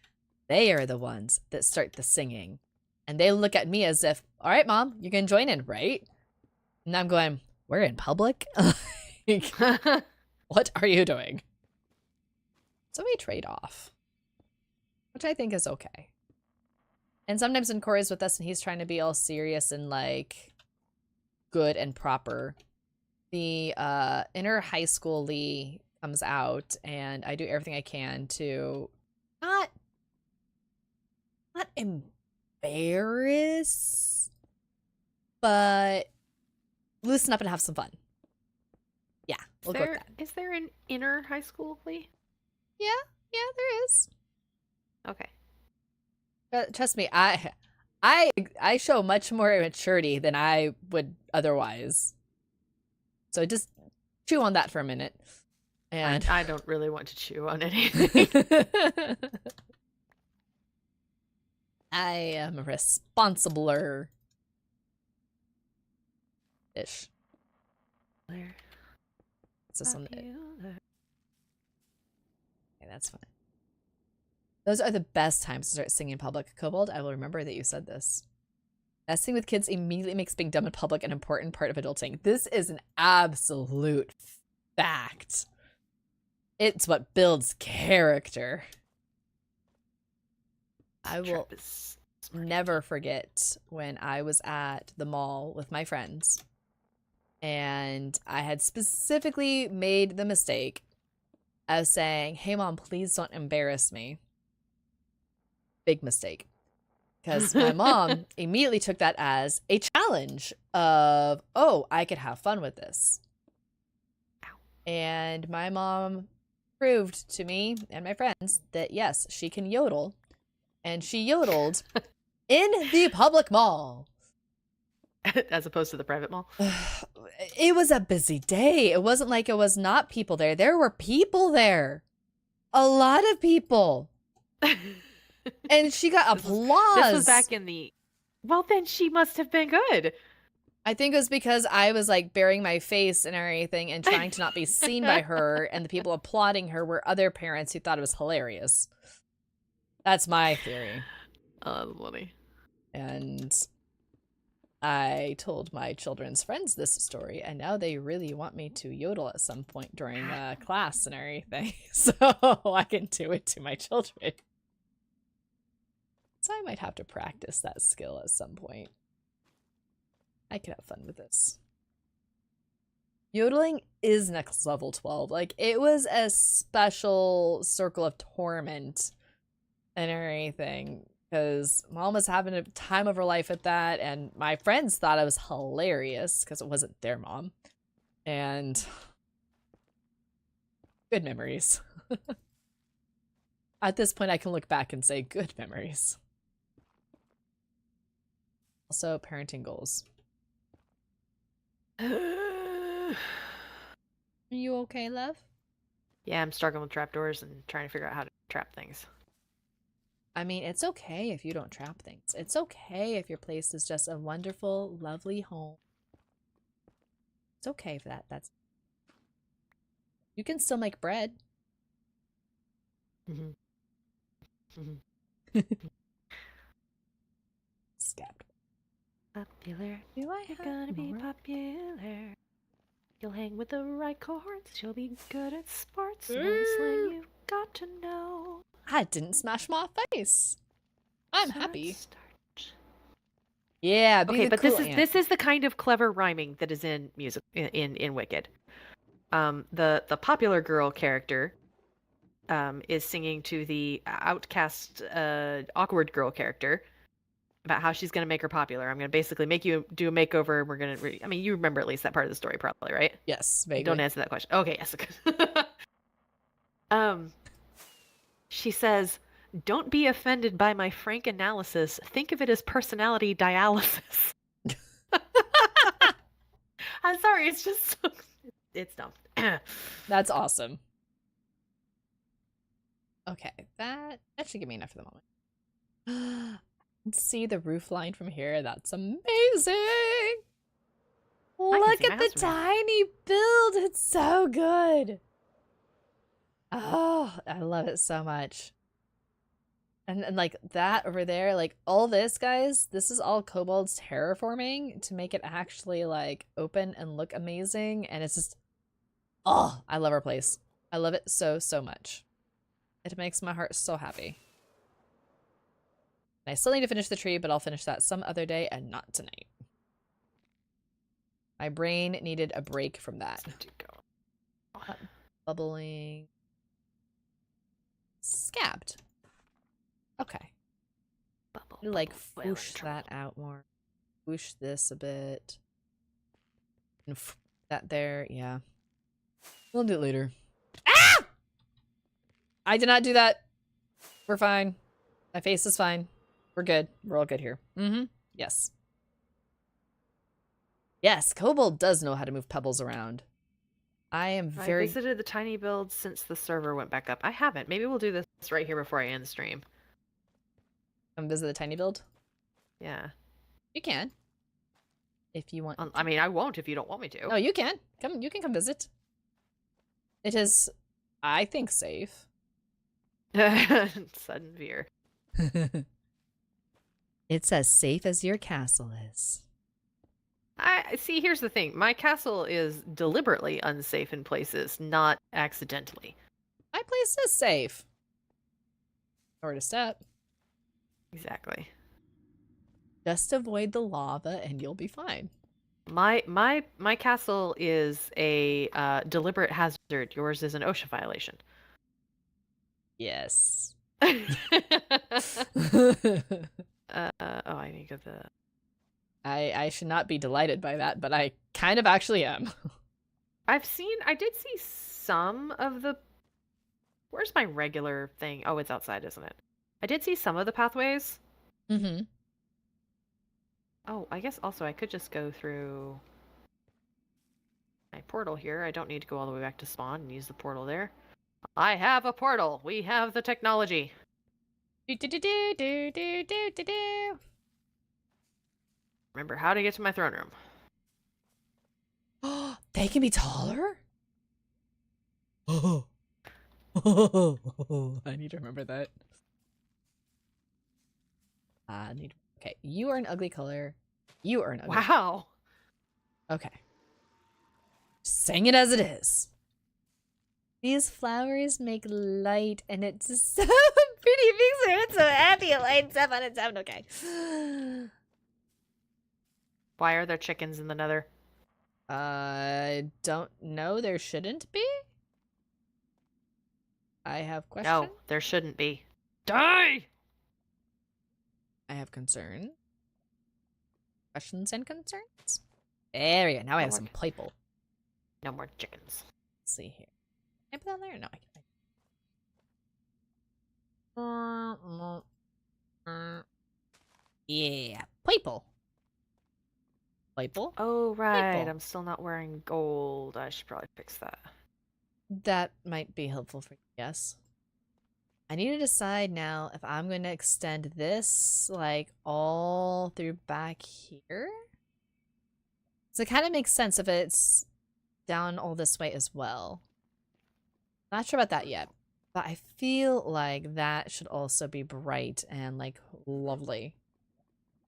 they are the ones that start the singing. And they look at me as if, "All right, Mom, you're going to join in, right?" And I'm going, "We're in public?" Like, what are you doing? So we trade off, which I think is okay. And sometimes when Corey's with us and he's trying to be all serious and like good and proper, the inner high school Lee comes out, and I do everything I can to not embarrass, but loosen up and have some fun. Yeah, we'll go with that. Is there an inner high school, Lee? Yeah, there is. Okay. Trust me, I show much more maturity than I would otherwise. So just chew on that for a minute. And I don't really want to chew on anything. I am a responsibler ish. Where? Is this on the... Okay, that's fine. Those are the best times to start singing in public. Kobold, I will remember that you said this. Messing with kids immediately makes being dumb in public an important part of adulting. This is an absolute fact. It's what builds character. I will never forget when I was at the mall with my friends, and I had specifically made the mistake of saying, "Hey, Mom, please don't embarrass me." Big mistake. Because my mom immediately took that as a challenge of, oh, I could have fun with this. And my mom proved to me and my friends that, yes, she can yodel. And she yodeled in the public mall. As opposed to the private mall? It was a busy day. It wasn't like it was not people there. There were people there. A lot of people. And she got applause. This was back in the... Well, then she must have been good. I think it was because I was like burying my face and everything and trying to not be seen by her, and the people applauding her were other parents who thought it was hilarious. That's my theory. Oh, that's funny. And I told my children's friends this story, and now they really want me to yodel at some point during class and everything, so I can do it to my children. So I might have to practice that skill at some point. I could have fun with this. Yodeling is next level 12. Like, it was a special circle of torment and everything, because Mom was having a time of her life at that, and my friends thought it was hilarious because it wasn't their mom. And good memories. At this point, I can look back and say good memories. Also, parenting goals. Are you okay, love? Yeah, I'm struggling with trapdoors and trying to figure out how to trap things. I mean, it's okay if you don't trap things. It's okay if your place is just a wonderful, lovely home. It's okay for that. That's you can still make bread. Scabbed. Popular. Do I You're have gonna be more? popular. You'll hang with the right cohorts. You'll be good at sports. Know the slang you've got to know. I didn't smash my face. I'm So happy. let's start. Yeah, be Okay, the but cool this is the kind of clever rhyming that is in music in Wicked. The popular girl character is singing to the outcast awkward girl character about how she's going to make her popular. I'm going to basically make you do a makeover, and we're going to I mean, you remember at least that part of the story probably, right? Yes, vaguely. Don't answer that question. Okay, yes. She says, "Don't be offended by my frank analysis. Think of it as personality dialysis." I'm sorry, it's just so... it's dumb. That's awesome. Okay, that should give me enough for the moment. See the roof line from here. That's amazing. Look at the tiny build. It's so good. Oh, I love it so much. And like that over there, like all this, guys, this is all Kobold's terraforming to make it actually like open and look amazing. And it's just, oh, I love our place. I love it so, so much. It makes my heart so happy. And I still need to finish the tree, but I'll finish that some other day and not tonight. My brain needed a break from that. Bubbling. Scabbed. Okay. Like whoosh that out more. Whoosh this a bit. And that there, yeah. We'll do it later. Ah! I did not do that. We're fine. My face is fine. We're good. We're all good here. Mm-hmm. Yes. Yes, Kobold does know how to move pebbles around. I visited the tiny build since the server went back up. I haven't. Maybe we'll do this right here before I end the stream. Come visit the tiny build? Yeah. You can. If you want. I mean, I won't if you don't want me to. No, you can. You can come visit. It is, I think, safe. Sudden fear. It's as safe as your castle is. I see, here's the thing. My castle is deliberately unsafe in places, not accidentally. My place is safe. Nowhere to step. Exactly. Just avoid the lava and you'll be fine. My castle is a deliberate hazard. Yours is an OSHA violation. Yes. Oh, I need to go to... I should not be delighted by that, but I kind of actually am. I did see some of the... Where's my regular thing? Oh, it's outside, isn't it? I did see some of the pathways. Mm-hmm. Oh, I guess also I could just go through my portal here. I don't need to go all the way back to spawn and use the portal there. I have a portal! We have the technology! Remember how to get to my throne room. Oh, they can be taller? Oh. I need to remember that. Okay, you are an ugly color. You are an ugly color. Wow! Okay. Saying it as it is. These flowers make light and it's so pretty. Makes her so happy. It lights up on its own. Okay. Why are there chickens in the nether? I don't know. There shouldn't be. I have questions. No, there shouldn't be. Die! I have concern. Questions and concerns. There we go. Now I have some people. No more chickens. Let's see here. Can I put that on there? No, I can't. Yeah. People. People. Oh, right. People. I'm still not wearing gold. I should probably fix that. That might be helpful for you, yes. I need to decide now if I'm going to extend this, like, all through back here. So it kind of makes sense if it's down all this way as well. Not sure about that yet, but I feel like that should also be bright and like lovely.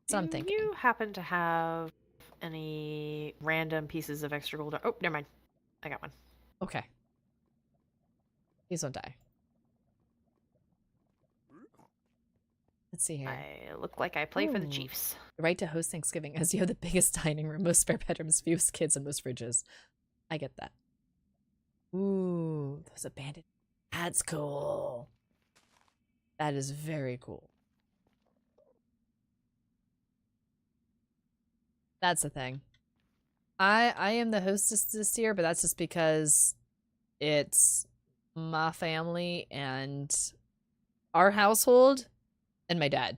That's what I'm Do thinking. you happen to have any random pieces of extra gold? Oh, never mind. I got one. Okay. Please don't die. Let's see here. I look like I play for the Chiefs. The right to host Thanksgiving as you have the biggest dining room, most spare bedrooms, fewest kids, and most fridges. I get that. Ooh, those abandoned. That's cool. That is very cool. That's the thing. I am the hostess this year, but that's just because it's my family and our household and my dad.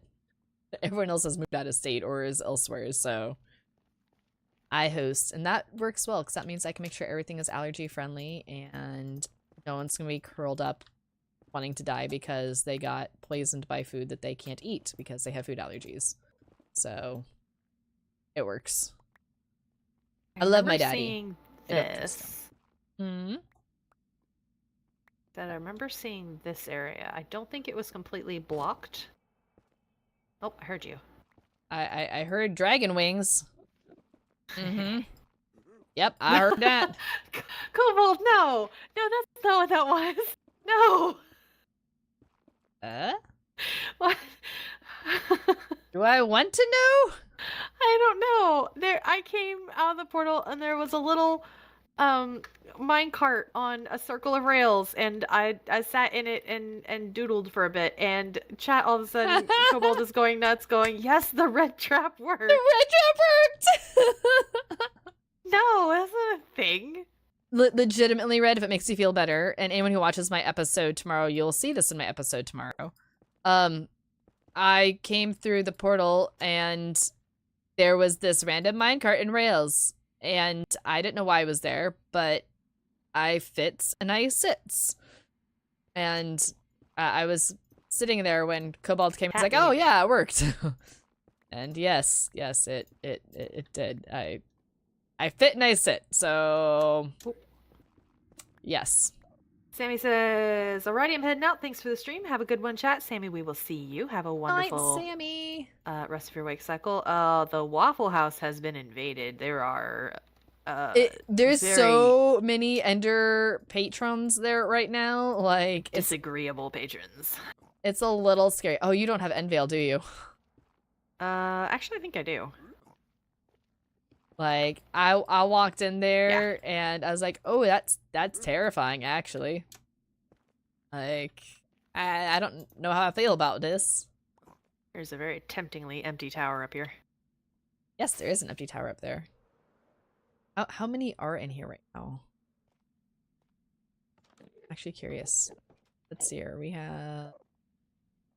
Everyone else has moved out of state or is elsewhere, so I host, and that works well because that means I can make sure everything is allergy friendly and no one's gonna be curled up wanting to die because they got poisoned by food that they can't eat because they have food allergies. So it works. I love my daddy. Seeing this. Hmm. That I remember seeing this area. I don't think it was completely blocked. Oh, I heard you. I heard dragon wings. Mm-hmm. Yep, I heard that. Kobold, no! No, that's not what that was. No! What? Do I want to know? I don't know. I came out of the portal and there was a little mine cart on a circle of rails, and I sat in it and doodled for a bit, and chat all of a sudden Kobold is going nuts, going, yes, the red trap worked. The red trap worked. No, that's not a thing. Legitimately red, if it makes you feel better. And anyone who watches my episode tomorrow, you'll see this in my episode tomorrow. I came through the portal and there was this random minecart and rails. And I didn't know why I was there, but I fits and I sits. And I was sitting there when Cobalt came. He's like, "Oh yeah, it worked." And yes, it did. I fit and I sit. So yes. Sammy says, "Alrighty, I'm heading out. Thanks for the stream. Have a good one, chat. Sammy, we will see you. Have a wonderful Sammy. Rest of your wake cycle. The Waffle House has been invaded. There are there's so many Ender patrons there right now. Like disagreeable patrons. It's a little scary. Oh, you don't have Enveil, do you? Actually, I think I do. Like I walked in there and I was like, oh, that's terrifying, actually. Like I don't know how I feel about this. There's a very temptingly empty tower up here. Yes, there is an empty tower up there. How many are in here right now? I'm actually curious. Let's see here. We have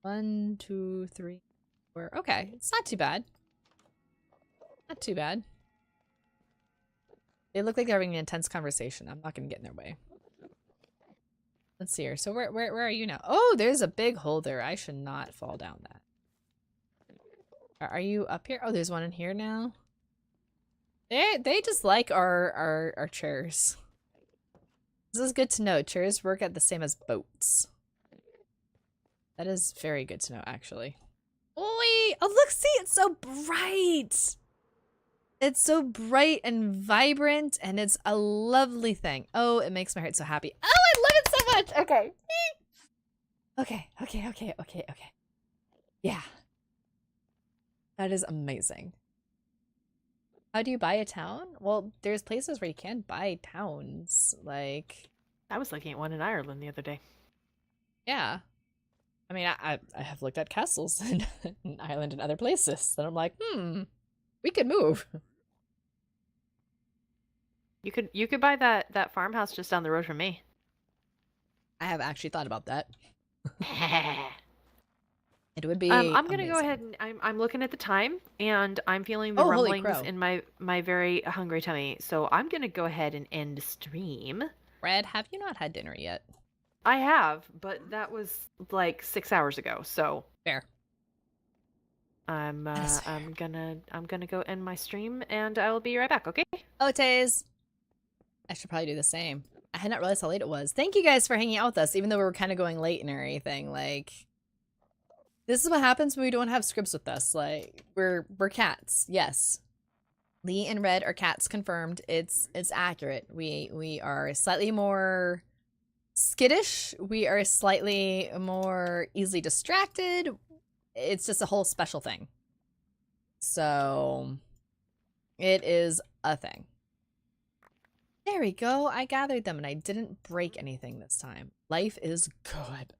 1, 2, 3, 4. Okay, it's not too bad. Not too bad. They look like they're having an intense conversation. I'm not gonna get in their way. Let's see here. So where are you now? Oh, there's a big hole there. I should not fall down that. Are you up here? Oh, there's one in here now. They just like our chairs. This is good to know. Chairs work at the same as boats. That is very good to know, actually. Oi! Oh, look, see, it's so bright. It's so bright and vibrant, and it's a lovely thing. Oh, it makes my heart so happy. Oh, I love it so much. Okay. Okay. Yeah. That is amazing. How do you buy a town? Well, there's places where you can buy towns. Like, I was looking at one in Ireland the other day. Yeah. I mean, I have looked at castles in Ireland and other places, and I'm like, we could move. You could buy that farmhouse just down the road from me. I have actually thought about that. It would be. I'm gonna go ahead and I'm looking at the time, and I'm feeling the rumblings in my very hungry tummy. So I'm gonna go ahead and end the stream. Red, have you not had dinner yet? I have, but that was like 6 hours ago. So fair. I'm gonna go end my stream, and I will be right back. Okay. Otes. I should probably do the same. I had not realized how late it was. Thank you guys for hanging out with us, even though we were kind of going late and everything. Like, this is what happens when we don't have scripts with us. Like, we're cats. Yes. Lee and Red are cats confirmed. It's accurate. We are slightly more skittish. We are slightly more easily distracted. It's just a whole special thing. So it is a thing. There we go. I gathered them and I didn't break anything this time. Life is good.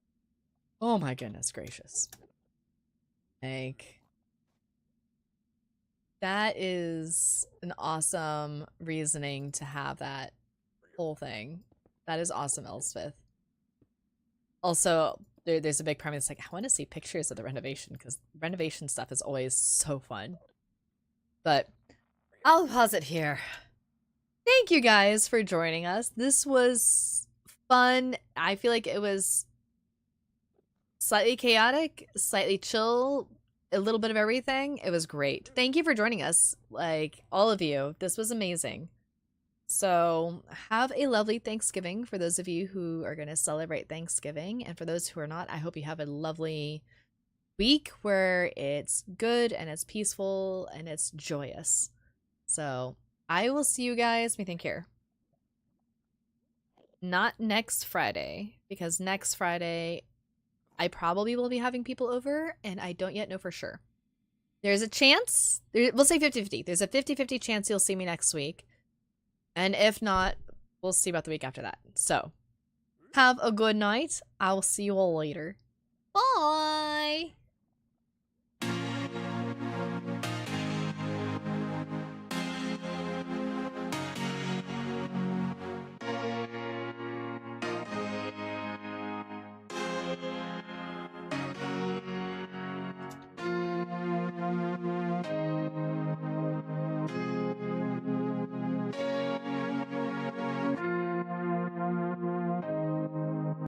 Oh my goodness gracious. Like, that is an awesome reasoning to have that whole thing. That is awesome, Elspeth. Also, there's a big part of me that's like, I want to see pictures of the renovation because renovation stuff is always so fun. But I'll pause it here. Thank you guys for joining us. This was fun. I feel like it was slightly chaotic, slightly chill, a little bit of everything. It was great. Thank you for joining us, like all of you. This was amazing. So have a lovely Thanksgiving for those of you who are going to celebrate Thanksgiving. And for those who are not, I hope you have a lovely week where it's good and it's peaceful and it's joyous. So I will see you guys, let me think here. Not next Friday, because next Friday I probably will be having people over and I don't yet know for sure. There's a chance, we'll say 50-50. There's a 50-50 chance you'll see me next week. And if not, we'll see about the week after that. So, have a good night. I'll see you all later. Bye!